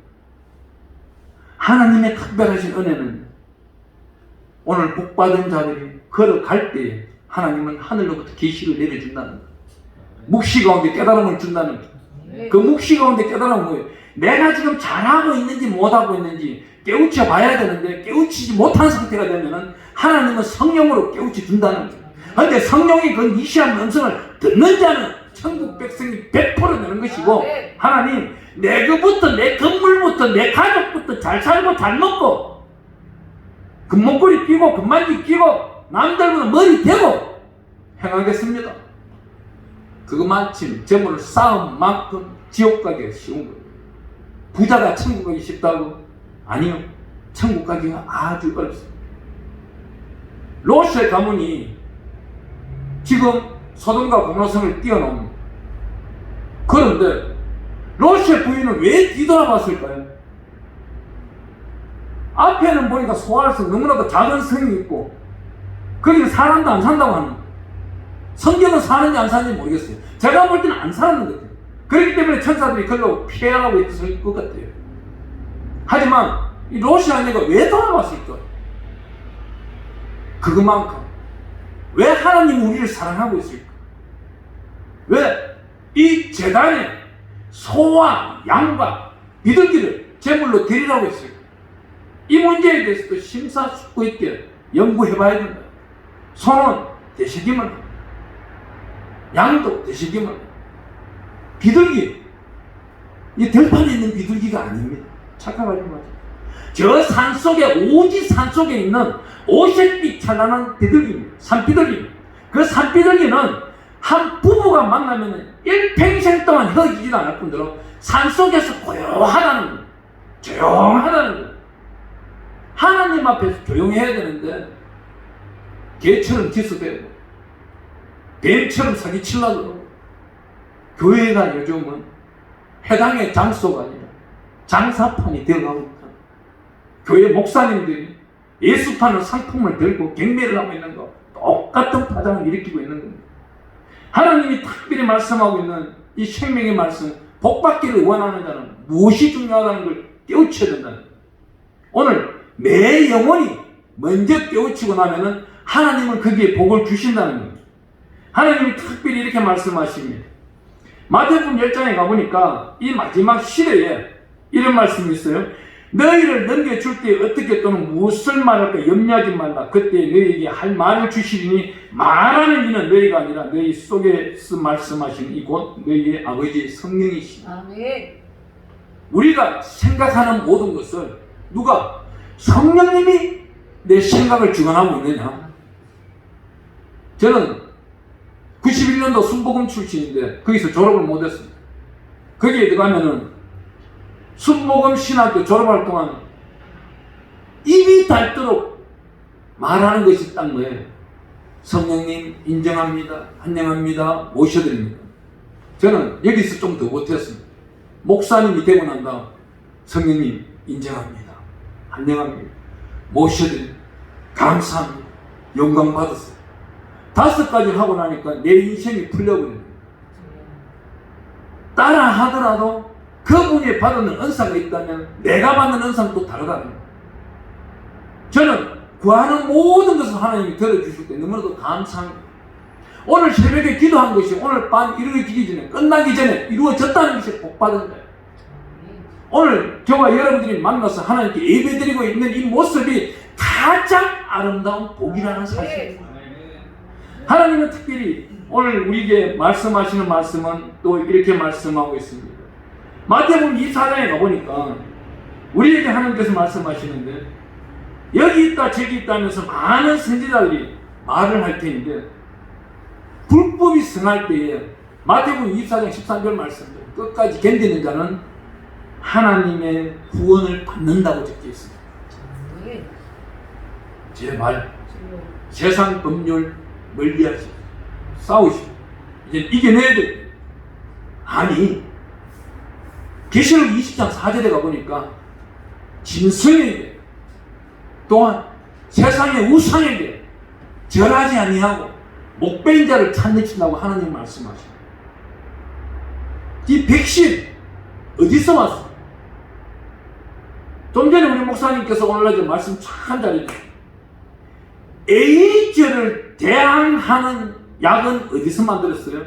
Speaker 1: 하나님의 특별하신 은혜는 오늘 복받은 자들이 걸어갈 때에 하나님은 하늘로부터 계시를 내려준다는 거예요. 묵시 가운데 깨달음을 준다는 거예요. 그 묵시 가운데 깨달음은 뭐예요? 내가 지금 잘하고 있는지 못하고 있는지 깨우쳐 봐야 되는데 깨우치지 못한 상태가 되면은 하나님은 성령으로 깨우쳐 준다는 거예요. 그런데 성령이 그 미시한 음성을 듣는 자는 천국 백성이 100% 되는 것이고 하나님 내 그부터, 내 건물부터, 내 가족부터 잘 살고 잘 먹고 금목걸이 끼고 금반지 끼고 남들보다 머리 대고 행하겠습니다. 그거 마침 재물을 쌓은 만큼 지옥 가기가 쉬운 거예요. 부자가 천국 가기 쉽다고? 아니요. 천국 가기가 아주 어렵습니다. 롯의 가문이 지금 소돔과 고모성을 뛰어넘습니다. 그런데 롯의 부인은 왜 뒤돌아봤을까요? 앞에는 보니까 소알성 너무나도 작은 성이 있고 거기는 사람도 안 산다고 하는 거예요. 성경은 사는지 안 사는지 모르겠어요. 제가 볼 때는 안 사는 것 같아요. 그렇기 때문에 천사들이 그걸로 피해가고 있을 것 같아요. 하지만 이 롯의 아내가 왜 돌아봤을까? 그것만큼 왜 하나님은 우리를 사랑하고 있을까? 왜 이 제단에 소와 양과 비둘기를 제물로 드리라고 했을까? 이 문제에 대해서도 심사숙고 있게 연구해봐야 된다. 소는 되새김을 한다. 양도 되새김을 한다. 비둘기, 이 들판에 있는 비둘기가 아닙니다. 착각하지 마세요. 저 산속에, 오지 산속에 있는 오색빛 찬란한 비둘기입니다. 산비둘기입니다. 그 산비둘기는 한 부부가 만나면 일평생 동안 헤어지지도 않을 뿐더러 산속에서 고요하다는 거예요. 조용하다는 거예요. 하나님 앞에서 조용해야 되는데 개처럼 기스대고 뱀처럼 사기치려고 그러고 교회가 요즘은 해당의 장소가 아니라 장사판이 되어가고 있다. 교회 목사님들이 예수파는 상품을 들고 경매를 하고 있는 거 똑같은 파장을 일으키고 있는 겁니다. 하나님이 특별히 말씀하고 있는 이 생명의 말씀, 복받기를 원하는 자는 무엇이 중요하다는 걸 깨우쳐야 된다는 거예요. 오늘 내 영혼이 먼저 깨우치고 나면은 하나님은 거기에 복을 주신다는 겁니다. 하나님이 특별히 이렇게 말씀하십니다. 마태복음 10장에 가보니까 이 마지막 시대에 이런 말씀이 있어요. 너희를 넘겨줄 때 어떻게 또는 무엇을 말할까 염려하지 말라. 그때 너희에게 할 말을 주시리니 말하는 이는 너희가 아니라 너희 속에서 말씀하신 이곳 너희의 아버지 성령이시다.
Speaker 2: 아멘.
Speaker 1: 우리가 생각하는 모든 것을 누가? 성령님이 내 생각을 주관하고 있느냐? 저는 91년도 순복음 출신인데 거기서 졸업을 못했습니다. 거기에 들어가면은 순복음 신학교 졸업할 동안 입이 닳도록 말하는 것이 딱 뭐예요? 성령님 인정합니다. 환영합니다. 모셔드립니다. 저는 여기서 좀 더 못했습니다. 목사님이 되고 난 다음 성령님 인정합니다. 환영합니다. 모셔드립니다. 감사합니다. 영광 받았어요. 5가지 하고 나니까 내 인생이 풀려버립니다. 따라 하더라도 그분이 받는 은사가 있다면 내가 받는 은사는 또 다르다는 거예요. 저는 구하는 모든 것을 하나님이 들어주실 때 너무나도 감사합니다. 오늘 새벽에 기도한 것이 오늘 밤 이루어지기 전에 끝나기 전에 이루어졌다는 것이 복받은 거예요. 오늘 저와 여러분들이 만나서 하나님께 예배드리고 있는 이 모습이 가장 아름다운 복이라는 사실입니다. 하나님은 특별히 오늘 우리에게 말씀하시는 말씀은 또 이렇게 말씀하고 있습니다. 마태복음 24장에 가보니까 우리에게 하나님께서 말씀하시는데 여기 있다 저기 있다 하면서 많은 선지자들이 말을 할 텐데 불법이 성할 때에 마태복음 24장 13절 말씀대로 끝까지 견디는 자는 하나님의 구원을 받는다고 적혀 있습니다. 제발 세상 법률 멀리하시고 싸우시고 이제 이겨내야 돼. 아니 계시록 20장 4절에 가보니까 짐승에게 또한 세상의 우상에게 절하지 아니하고 목배인 자를 찾으신다고 하나님 말씀하십니다. 이 백신 어디서 왔어? 좀 전에 우리 목사님께서 오늘 말씀 참 잘해주셨어요. 에이즈를 대항하는 약은 어디서 만들었어요?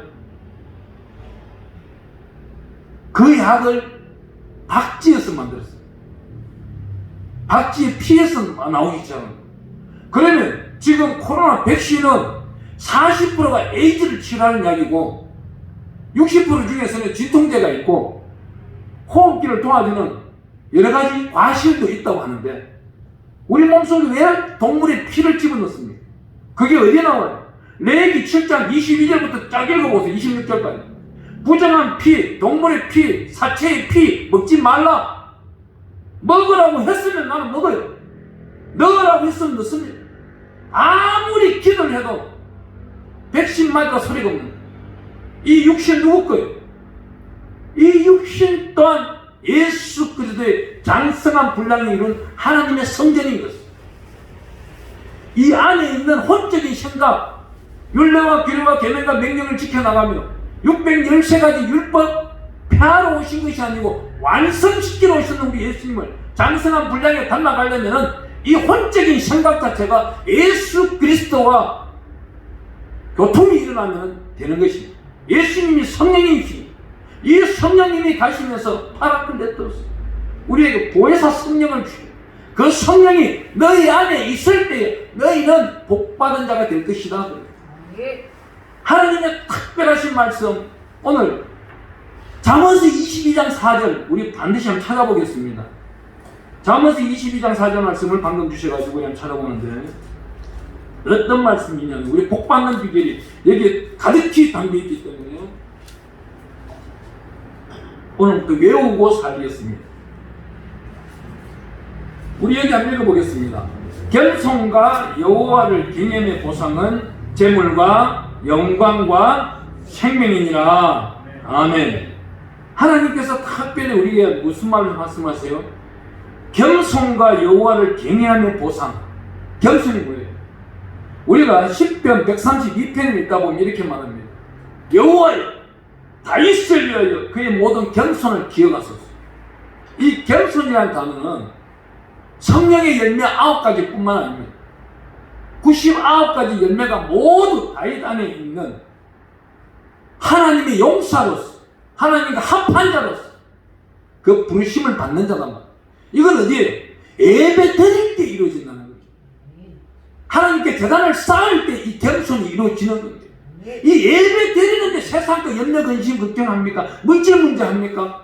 Speaker 1: 그 약을 박쥐에서 만들었어요. 박쥐의 피에서 나오기 시작합니다. 그러면 지금 코로나 백신은 40%가 에이즈를 치료하는 약이고 60% 중에서는 진통제가 있고 호흡기를 도와주는 여러 가지 과실도 있다고 하는데 우리 몸속에 왜 동물의 피를 집어넣습니까? 그게 어디에 나와요? 레위기 7장 22절부터 쫙 읽어보세요. 26절까지. 부정한 피, 동물의 피, 사체의 피 먹지 말라. 먹으라고 했으면 나는 먹어요. 넣으라고 했으면 넣습니다. 아무리 기도를 해도 백신 맞을 소리가 없는 이 육신 누구 거예요? 이 육신 또한 예수 그리스도의 장성한 분량이 이룬 하나님의 성전인 것입니다. 이 안에 있는 혼적인 생각, 율례와 규례와 계명과 명령을 지켜나가며 613가지 율법 폐하러 오신 것이 아니고 완성시키러 오셨는 우리 예수님을 장성한 분량에 닮아가려면 이 혼적인 생각 자체가 예수 그리스도와 교통이 일어나면 되는 것입니다. 예수님이 성령님이십니다. 이 성령님이 가시면서 파라클 내떠서 우리에게 보혜사 성령을 주시고 그 성령이 너희 안에 있을 때에 너희는 복받은 자가 될 것이다. 하나님의 특별하신 말씀 오늘 잠언서 22장 4절 우리 반드시 한번 찾아보겠습니다. 잠언서 22장 4절 말씀을 방금 주셔가지고 그냥 찾아보는데 어떤 말씀이냐면 우리 복받는 비결이 여기에 가득히 담겨있기 때문에 오늘 그 외우고 살겠습니다. 우리 여기 한번 읽어보겠습니다. 겸손과 여호와를 경외함의 보상은 재물과 영광과 생명이니라. 아멘. 하나님께서 특별히 우리에게 무슨 말을 말씀하세요? 겸손과 여호와를 경외함의 보상. 겸손이 뭐예요? 우리가 10편 132편을 읽다 보면 이렇게 말합니다. 여호와여 다윗을 위하여 그의 모든 겸손을 기억하소서. 이 겸손이라는 단어는 성령의 열매 9가지 뿐만 아닙니다. 99가지 열매가 모두 다윗 안에 있는 하나님의 용사로서 하나님과 합한 자로서 그 부르심을 받는 자단 말이에요. 이건 어디에요? 예배 드릴 때 이루어진다는 거죠. 하나님께 재단을 쌓을 때 이 겸손이 이루어지는 겁니다. 이 예배 드리는데 세상 거 염려 근심 걱정합니까? 물질 문제 합니까?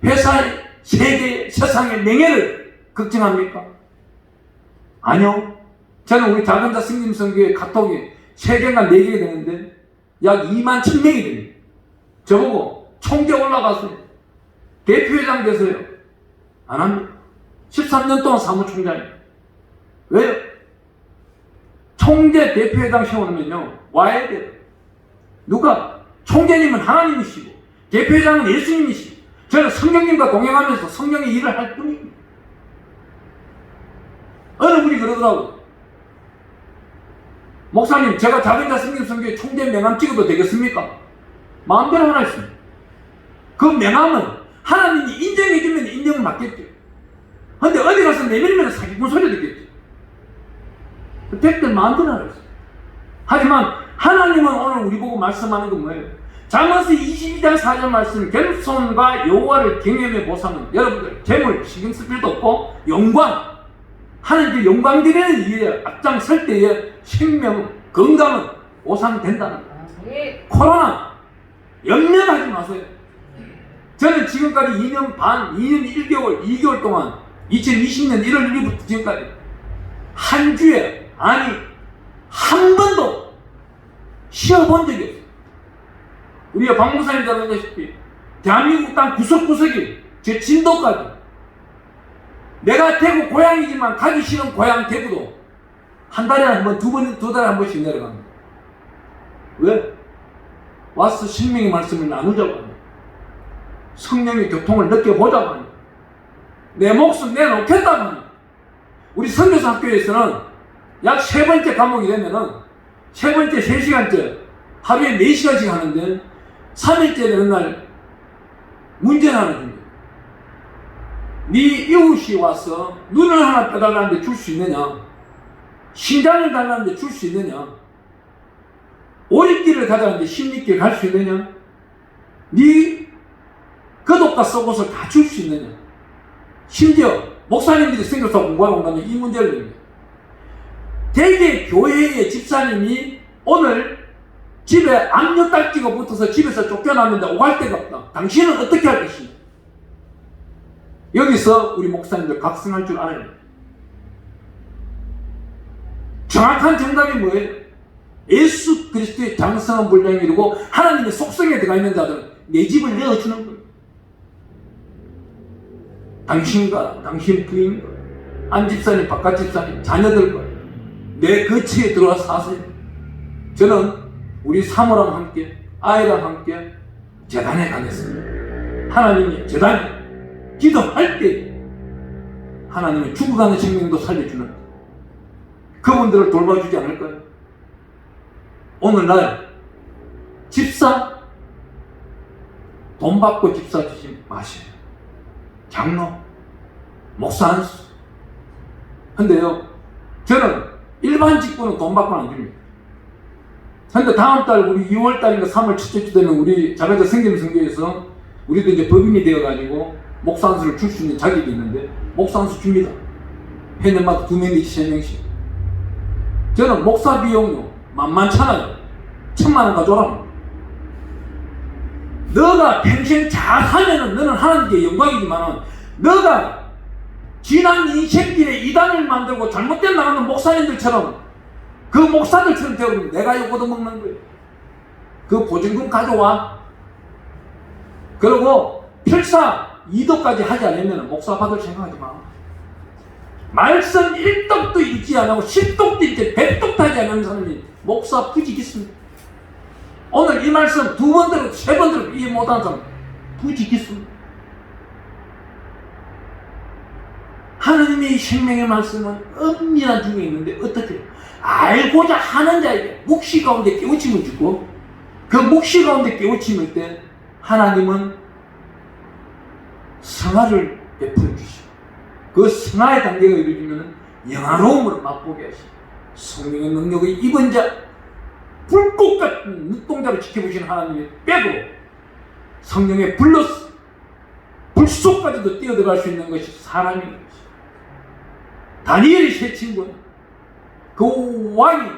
Speaker 1: 회사의 세계 세상의 명예를 걱정합니까? 아니요. 저는 우리 작은자 승림성교회 카톡이 3개인가 4개가 되는데 약 2만 1000명이 됩니다. 저보고 총재 올라가서 대표회장 되세요. 안 합니다. 13년 동안 사무총장이에요. 왜요? 총재 대표회장 세우면요 와야 돼요. 누가? 총재님은 하나님이시고 대표회장은 예수님이시고 저는 성령님과 동행하면서 성령의 일을 할 뿐입니다. 어느 분이 그러더라고요. 목사님 제가 작은자 승림성교회 총재 명함 찍어도 되겠습니까? 마음대로 하나 있습니다. 그 명함은 하나님이 인정해주면 인정을 받겠죠. 근데 어디 가서 내밀면 사기꾼 소리 듣겠죠. 백들 마음대로 하라 했어요. 하지만 하나님은 오늘 우리 보고 말씀하는 건 뭐예요? 잠언서 22장 4절 말씀 겸손과 여호와를 경외함의 보상은 여러분들 재물 신경 쓸 필요도 없고 영광 하나님께 영광 드리는 일에 앞장설 때에 생명 건강은 보상된다는 거예요. 코로나 염려하지 마세요. 저는 지금까지 2년 반, 2년 1개월, 2개월 동안 2020년 1월 1일부터 지금까지 한 주에 아니 한 번도 쉬어본 적이 없어요. 우리가 박 목사님도 아시다시피 대한민국 땅 구석구석이 제 진도까지 내가 대구 고향이지만 가기 싫은 고향 대구도 한 달에 한 번, 두 달에 한 번씩 내려갑니다. 왜? 와서 생명의 말씀을 나누자고 합니다. 성령의 교통을 느껴보자고 합니다. 내 목숨 내놓겠다고 합니다. 우리 선교사 학교에서는 약 3번째 과목이 되면은 3번째 3시간째 하루에 4시간씩 하는데 3일째 되는 날 문제를 하나 줍니다. 네 이웃이 와서 눈을 하나 빼달라는데 줄 수 있느냐? 신장을 달라는데 줄 수 있느냐? 오리길을 가자는데 16길 갈 수 있느냐? 네 겉옷과 속옷을 다 줄 수 있느냐? 심지어 목사님들이 선교사 공부하러 온다면 이 문제를 냅니다. 대개 교회의 집사님이 오늘 집에 압력딱지가 붙어서 집에서 쫓겨났는데 오갈 데가 없다. 당신은 어떻게 할 것이냐? 여기서 우리 목사님들 각성할 줄 알아야 돼요. 정확한 정답이 뭐예요? 예수 그리스도의 장성한 분량이 이루고 하나님의 속성에 들어가 있는 자들은 내 집을 내어주는 거예요. 당신과 당신 부인과 안 집사님, 바깥 집사님, 자녀들과 내 거처에 들어와 사세요. 저는 우리 사모랑 함께, 아이랑 함께 재단에 가겠습니다. 하나님이 재단에 기도할 때 하나님은 죽어가는 생명도 살려주는 그분들을 돌봐주지 않을까요? 오늘날 집사 돈 받고 집사 주지 마세요. 장로, 목사 안수. 근데요, 저는 일반 직분은 돈 받고는 안 줍니다. 근데 다음 달 우리 2월 달인가 3월 첫째 주 되면 우리 자가자 성김성교에서 우리도 이제 법인이 되어가지고 목사 안수를 줄 수 있는 자격이 있는데 목사 안수 줍니다. 해년마다 2명 내지 3명씩. 저는 목사 비용요 만만찮아요. 1,000만 원 가져오라. 너가 평생 잘하면은 너는 하나님께 영광이지만은 너가 지난 인생길에 이단을 만들고 잘못된 나가는 목사님들처럼 그 목사들처럼 되어버리면 내가 욕 얻어먹는 거예요. 그 보증금 가져와. 그리고 필사 2도까지 하지 않으면 목사 받을 생각하지 마. 말씀 1독도 읽지 않고 10독도 읽지 100독도 하지 않는 사람이 목사 부지기습니다. 오늘 이 말씀 2번 들고 3번 들고 이해 못하는 사람 부지기습니다. 하나님의 생명의 말씀은 엄밀한 중에 있는데 어떻게 알고자 하는 자에게 묵시 가운데 깨우침을 주고 그 묵시 가운데 깨우침일 때 하나님은 성화를 베풀어 주시고 그 성화의 단계가 이루어지면 영화로움으로 맛보게 하시고 성령의 능력을 입은 자 불꽃 같은 눈동자를 지켜보시는 하나님의 백으로 성령의 불러서 불속까지도 뛰어들어갈 수 있는 것이 사람인 것이 다니엘이 세 친구는 그 왕이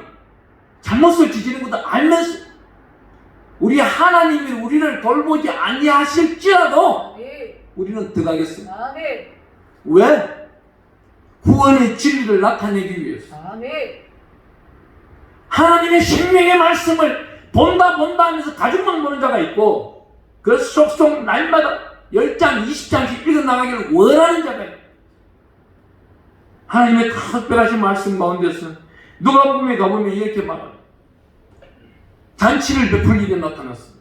Speaker 1: 잘못을 지지는 것도 알면서 우리 하나님이 우리를 돌보지 아니하실지라도 우리는 들어가겠습니다.
Speaker 2: 아멘.
Speaker 1: 왜? 구원의 진리를 나타내기 위해서.
Speaker 2: 아멘.
Speaker 1: 하나님의 생명의 말씀을 본다 하면서 가죽만 보는 자가 있고 그 속속 날마다 10장 20장씩 읽어나가기를 원하는 자가 있고 하나님의 특별하신 말씀 가운데서 누가복음에 가보면 이렇게 말합니다. 잔치를 베풀 일이 나타났습니다.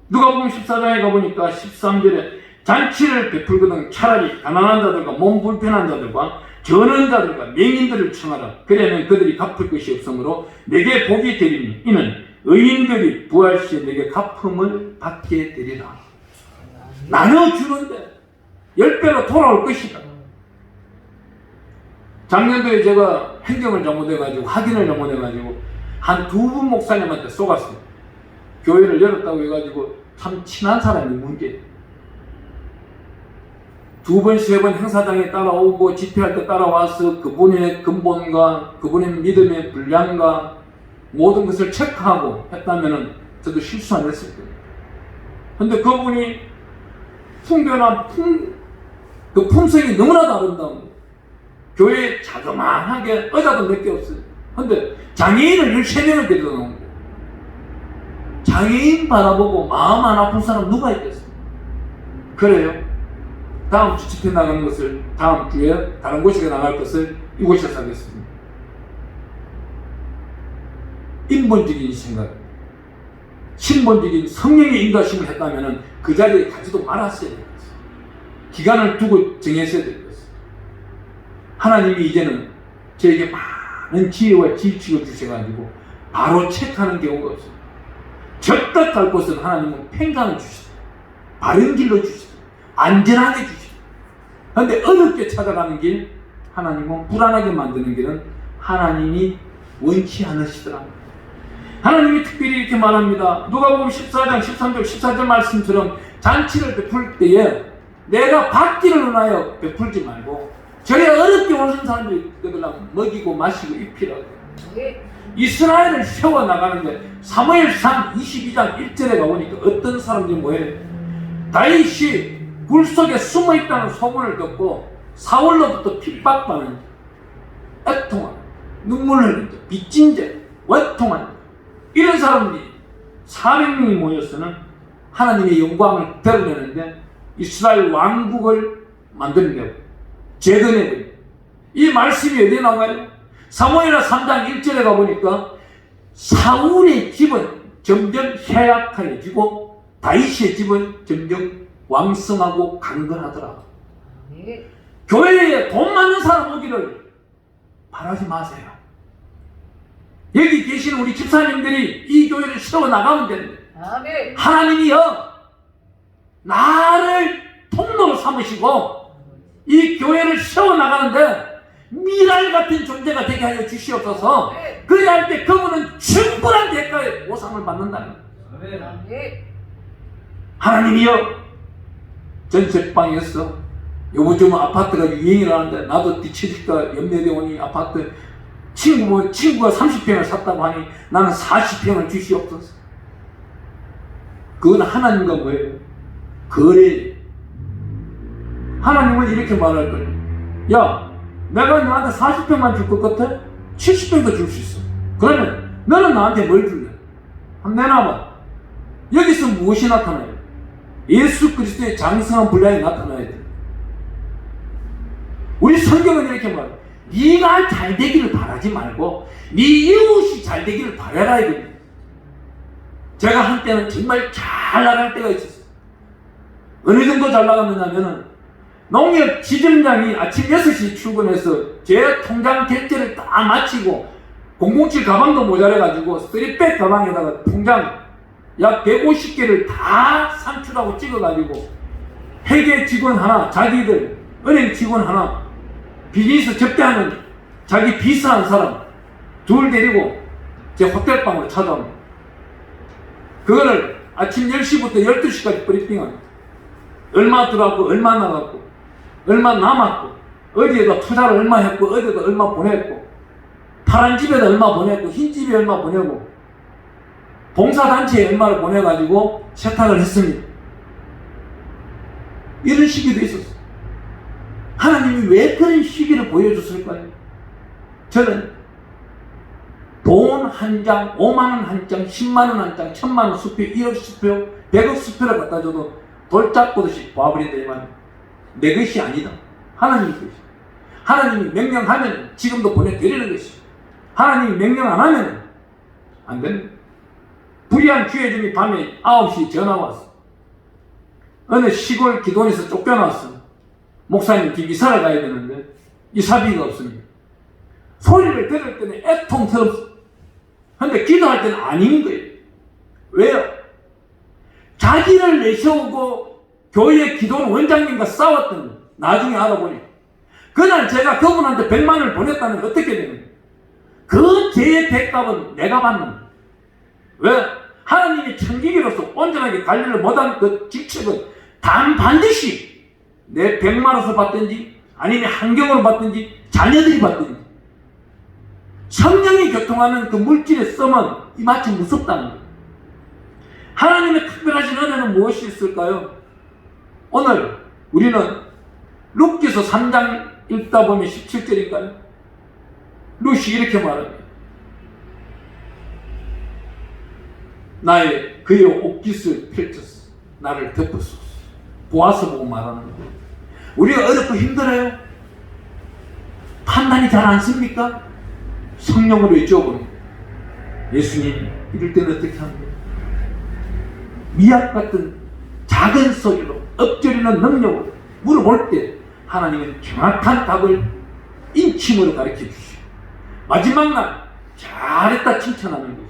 Speaker 1: 누가복음 14장에 가보니까 13절에 잔치를 베풀거든 차라리 가난한 자들과 몸 불편한 자들과 저는 자들과 맹인들을 청하라. 그래야면 그들이 갚을 것이 없으므로 내게 복이 되리니 이는 의인들이 부활 시에 내게 갚음을 받게 되리라. 나눠주는데 10배로 돌아올 것이다. 작년도에 제가 행정을 잘못해가지고 확인을 잘못해가지고 한 2분 목사님한테 쏘갔어요. 교회를 열었다고 해가지고 참 친한 사람이 문제예요. 2번, 3번 행사장에 따라오고 집회할 때 따라와서 그분의 근본과 그분의 믿음의 분량과 모든 것을 체크하고 했다면은 저도 실수 안 했을 거예요. 근데 그분이 풍교나 그 품성이 너무나도 아름다운 거예요. 교회에 자그마하게 의자도 몇 개 없어요. 근데 장애인을 13명을 데리고 나온 거예요. 장애인 바라보고 마음 안 아픈 사람 누가 있겠어요? 그래요. 다음 주 집회 나가는 것을 다음 주에 다른 곳에 나갈 것을 이곳에서 하겠습니다. 인본적인 생각, 신본적인 성령의 인도하심을 했다면 그 자리에 가지도 말았어야 될 것이에요. 기간을 두고 정했어야 될 것이에요. 하나님이 이제는 저에게 많은 지혜와 지식을 주셔가지고 바로 체크하는 경우가 없어요. 적답 갈 곳은 하나님은 평강을 주시다. 바른 길로 주시다. 안전하게 주시다. 그런데 어렵게 찾아가는 길, 하나님은 불안하게 만드는 길은 하나님이 원치 않으시더라. 하나님이 특별히 이렇게 말합니다. 누가복음 14장 13절 14절 말씀처럼 잔치를 베풀 때에 내가 받기를 원하여 베풀지 말고 저리 어렵게 오는 사람들이 그들랑 먹이고 마시고 입히라고. 이스라엘을 세워나가는데 사무엘상 22장 1절에 가보니까 어떤 사람들이 뭐예요? 다윗이 굴 속에 숨어 있다는 소문을 듣고 사울로부터 핍박받는 자, 애통한, 눈물 흘린 자, 빚진 자, 외통한 자, 이런 사람들이 400명이 모여서는 하나님의 영광을 드러내는데 이스라엘 왕국을 만들어내고 재건해버려. 이 말씀이 어디에 나와요? 사무엘하 3장 1절에 가보니까 사울의 집은 점점 해약해지고 다윗의 집은 점점 왕성하고 강건하더라.
Speaker 2: 네.
Speaker 1: 교회에 돈 많은 사람 오기를 바라지 마세요. 여기 계신 우리 집사님들이 이 교회를 세워나가면 되는데
Speaker 2: 아멘.
Speaker 1: 하나님이여 나를 통로로 삼으시고 이 교회를 세워나가는데 미랄 같은 존재가 되게 하여 주시옵소서. 그래야 할 때 그분은 충분한 대가의 보상을 받는다는 거예요.
Speaker 2: 아멘.
Speaker 1: 하나님이여 전세방에서 요즘 아파트가 유행이라는데 나도 뒤처질까 염려되어 오니 아파트 친구가 30평을 샀다고 하니 나는 40평을 주시옵소서. 그건 하나님과 뭐예요? 거래. 하나님은 이렇게 말할 거예요. 야, 내가 너한테 40평만 줄 것 같아? 70평도 줄 수 있어. 그러면 너는 나한테 뭘 줄래? 한번 내놔봐. 여기서 무엇이 나타나요? 예수 그리스도의 장성한 분량이 나타나야 돼. 우리 성경은 이렇게 말해요. 네가 잘 되기를 바라지 말고 네 이웃이 잘 되기를 바라라 이거예요. 제가 한때는 정말 잘 나갈 때가 있었어요. 어느 정도 잘 나갔느냐면은 농협 지점장이 아침 6시 출근해서 제 통장 결제를 다 마치고 007 가방도 모자라가지고 3백 가방에다가 통장 약 150개를 다 산출하고 찍어가지고 회계 직원 하나, 자기들 은행 직원 하나, 비즈니스 접대하는 자기 비서한 사람 둘 데리고 제 호텔방으로 찾아옵니다. 그거를 아침 10시부터 12시까지 브리핑합니다. 얼마 들어왔고 얼마 나갔고 얼마 남았고 어디에다 투자를 얼마 했고 어디에다 얼마 보냈고 파란 집에다 얼마 보냈고 흰 집에 얼마 보내고 봉사단체에 얼마를 보내가지고 세탁을 했습니다. 이런 시기도 있었어요. 하나님이 왜 그런 시기를 보여줬을까요? 저는 돈 한 장, 5만원 한 장, 10만원 한 장, 1000만원 수표, 1억 수표, 100억 수표를 갖다 줘도 돌짝보듯이 봐버린다지만 내 것이 아니다. 하나님의 것이. 하나님이 명령하면 지금도 보내드리는 것이. 하나님이 명령 안 하면 안 됩니다. 불의한 주혜중이 밤에 9시 전화 왔어. 어느 시골 기도원에서 쫓겨났어. 목사님 지금 이사를 가야 되는데 이사비가 없습니다. 소리를 들을 때는 애통스럽어. 근데 기도할 때는 아닌 거예요. 왜요? 자기를 내세우고 교회 기도원 원장님과 싸웠던 거 나중에 알아보니 그날 제가 그분한테 100만원을 보냈다는 게 어떻게 되는 거예요? 그 죄의 대값은 내가 받는 거예요. 왜? 하나님이 천기기로서 온전하게 관리를 못한 그 직책은 반드시 내 100만원으로 받든지 아니면 환경으로 받든지 자녀들이 받든지 성령이 교통하는 그 물질의 썸은 이마치 무섭다는 거예요. 하나님의 특별하신 은혜는 무엇이 있을까요? 오늘 우리는 룻기서 3장 읽다 보면 17절인가요? 룻이 이렇게 말합니다. 나의 그의 옷깃을 펼쳤어. 나를 덮었어. 보아서 보고 말하는 거예요. 우리가 어렵고 힘들어요? 판단이 잘 안 씁니까? 성령으로 여쭤보는 예수님 이럴 때는 어떻게 합니까? 미약 같은 작은 소리로 엎드리는 능력으로 물어볼 때 하나님은 정확한 답을 인침으로 가르쳐 주시고 마지막 날 잘했다 칭찬하는 거죠.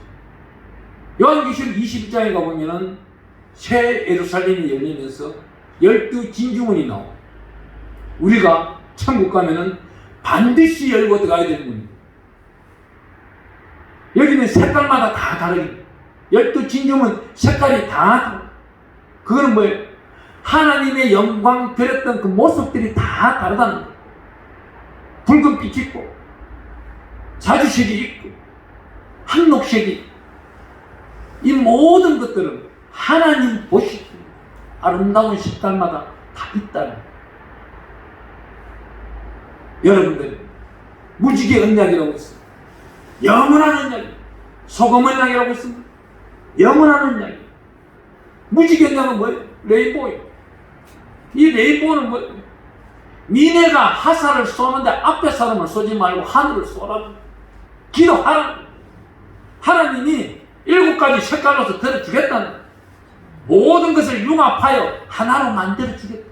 Speaker 1: 요한계시록 21장에 가보면은 새 예루살렘이 열리면서 12진주문이 나와요. 우리가 천국 가면은 반드시 열고 들어가야 되는 문입니다. 여기는 색깔마다 다 다르게 12진주문 색깔이 다 다르고 그거는 뭐예요? 하나님의 영광 드렸던 그 모습들이 다 다르다는 거예요. 붉은빛이 있고 자주색이 있고 한녹색이 있고 이 모든 것들은 하나님 보시기에 아름다운 색깔마다 다 있다. 여러분들 무지개 언약이라고 있습니다. 영원한 언약, 소금 언약이라고 있습니다. 영원한 언약. 무지개 언약은 뭐예요? 레인보우예요. 이 레인보우는 뭐예요? 니네가 화살을 쏘는데 앞에 사람을 쏘지 말고 하늘을 쏘라. 기도하라. 하나님이 7가지 색깔로서 들어주겠다는, 모든 것을 융합하여 하나로 만들어주겠다.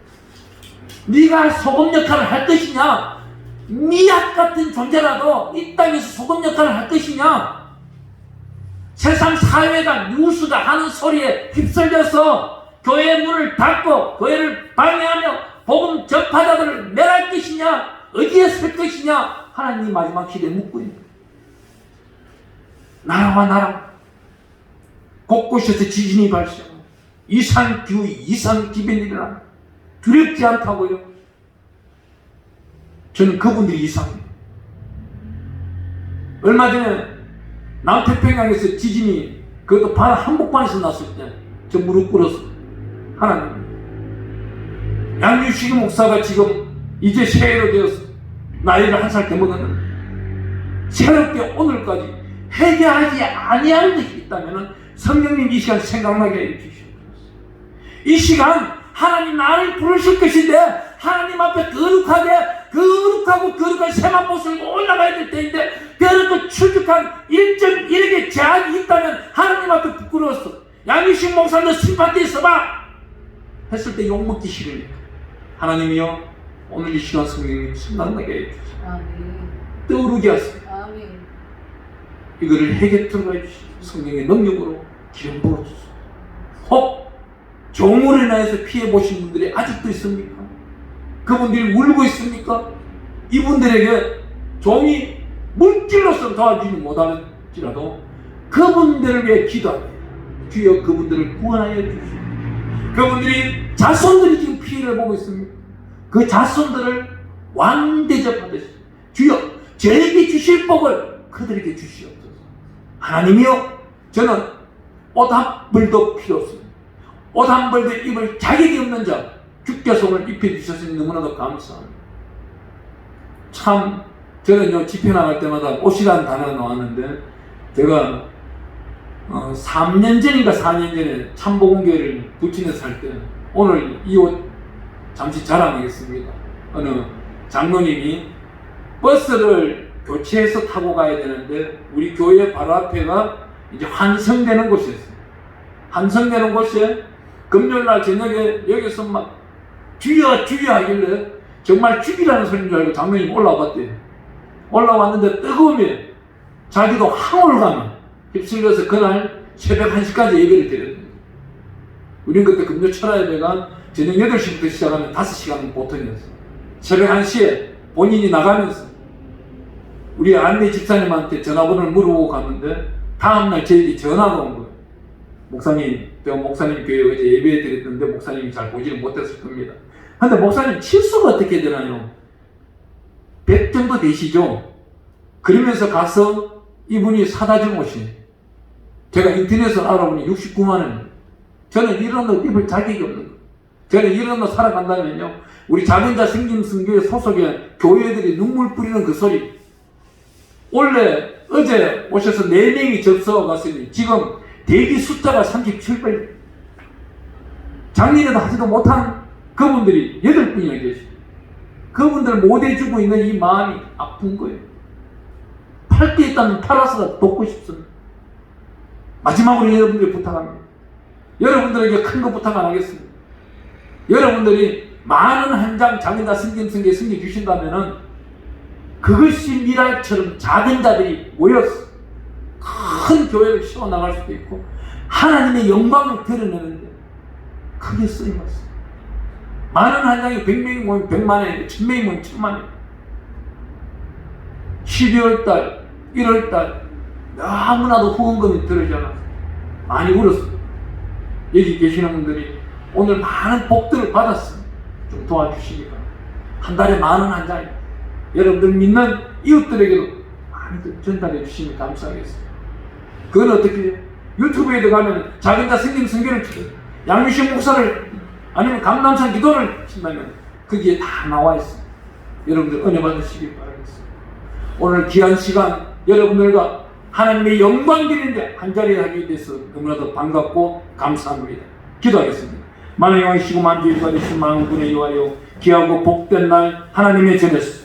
Speaker 1: 네가 소금 역할을 할 것이냐, 미약 같은 존재라도 이 땅에서 소금 역할을 할 것이냐, 세상 사회가 뉴스가 하는 소리에 휩쓸려서 교회의 문을 닫고 교회를 방해하며 복음 접하자들을 멸할 것이냐, 어디에 설 것이냐, 하나님이 마지막 시대에 묻고 있는 거예요. 나라와 나라 곳곳에서 지진이 발생하고 이상기후, 이상기변이 일어나 두렵지 않다고요. 저는 그분들이 이상해요. 얼마 전에 남태평양에서 지진이, 그것도 바로 한복판에서 났을 때 저 무릎 꿇었어. 하나님, 양유식 목사가 지금 이제 새해로 되어서 나이를 1살 더 먹었는데 새롭게 오늘까지 회개하지 아니할 것이 있다면 성령님 이 시간 생각나게 해주시옵소서. 이 시간 하나님 나를 부르실 것인데 하나님 앞에 거룩하고 거룩한 세마포 들고 올라가야 될 때인데 그렇게 출죽한 1.1에게 제약이 있다면 하나님 앞에 부끄러웠어. 양유식 목사도 심판대에 서봐 했을 때 욕먹기 싫으니까 하나님이여 오늘 이 시간 성령님 생각나게 해주세요.
Speaker 2: 아멘.
Speaker 1: 떠오르게 하세요.
Speaker 2: 아멘.
Speaker 1: 이거를 해결 들어가 주시고 성령의 능력으로 기름 부어주소서. 혹 종으로 인해서 피해 보신 분들이 아직도 있습니까? 그분들이 울고 있습니까? 이분들에게 종이 물질로서 도와주지 못할지라도 그분들을 위해 기도합니다. 주여 그분들을 구원하여 주시옵소서. 그분들이 자손들이 지금 피해를 보고 있습니다. 그 자손들을 왕대접하듯이 주여 저에게 주실 복을 그들에게 주시옵소서. 하나님이여 저는 옷 한 벌도 필요 없습니다. 옷 한 벌도 입을 자격이 없는 자 주께서 오늘 입혀주셔서 너무나도 감사합니다. 참 저는요 집회 나갈 때마다 옷이라는 단어가 나왔는데 제가 3년 전인가 4년 전에 참복음교회를 부천에서 살 때 오늘 이 옷 잠시 자랑하겠습니다. 어느 장로님이 버스를 교체해서 타고 가야 되는데 우리 교회 바로 앞에가 이제 환성되는 곳이었어요. 환성되는 곳에 금요일날 저녁에 여기서 막 주여 주여 하길래 정말 죽이라는 소리인 줄 알고 장로님이 올라왔대요. 올라왔는데 뜨거우면 자기도 황홀감에 휩쓸려서 그날 새벽 1시까지 예배를 드렸거든요. 우린 그때 금요 철야예배가 저녁 8시부터 시작하면 5시간은 보통이었어요. 새벽 1시에 본인이 나가면서 우리 안내 집사님한테 전화번호를 물어보고 갔는데 다음날 저에게 전화가 온 거예요. 목사님, 저 목사님 교회 어제 예배 드렸는데 목사님이 잘 보지는 못했을 겁니다. 근데 목사님 칠수가 어떻게 되나요? 100 정도 되시죠? 그러면서 가서 이분이 사다 준 옷이 제가 인터넷으로 알아보니 69만 원이에요. 저는 이런 옷 입을 자격이 없는 거예요. 저는 이런 옷 살아간다면요 우리 작은 자 생김성교회 소속의 교회들이 눈물 뿌리는 그 소리. 원래 어제 오셔서 4명이 접수하고 갔으니 지금 대기 숫자가 37배. 작년에도 하지도 못한 그분들이 8분이나 계시고 그분들 못 해주고 있는 이 마음이 아픈 거예요. 팔 게 있다면 팔아서 돕고 싶습니다. 마지막으로 여러분들이 부탁합니다. 여러분들에게 큰 거 부탁 안 하겠습니다. 여러분들이 많은 한 장 작은 자 성김성교회 섬겨주신다면은 그것이 미랄처럼 작은 자들이 모여서 큰 교회를 세워나갈 수도 있고 하나님의 영광을 드러내는데 크게 쓰임없어. 많은 한 장이 100명이 모이면 100만원이고 1000명이 모이면 1000만원. 12월달 1월달 너무나도 후원금이 들어오지 않아서 많이 울었어요. 여기 계시는 분들이 오늘 많은 복들을 받았어요. 좀 도와주시니까 한 달에 10,000원 한 장이 여러분들 믿는 이웃들에게도 많이 전달해 주시면 감사하겠습니다. 그건 어떻게 해요? 유튜브에 들어가면 작은 자 성김성교를 치고 양유식 목사를 아니면 감람산 기도를 하신다면 거기에 다 나와 있습니다. 여러분들 은혜 받으시길 바라겠습니다. 오늘 귀한 시간 여러분들과 하나님의 영광 드리는데 한자리에 하게 돼서 너무나도 반갑고 감사합니다. 기도하겠습니다. 만왕의 왕이시고 만주의 받으신 만군의 여호와여, 귀하고 복된 날 하나님의 전에서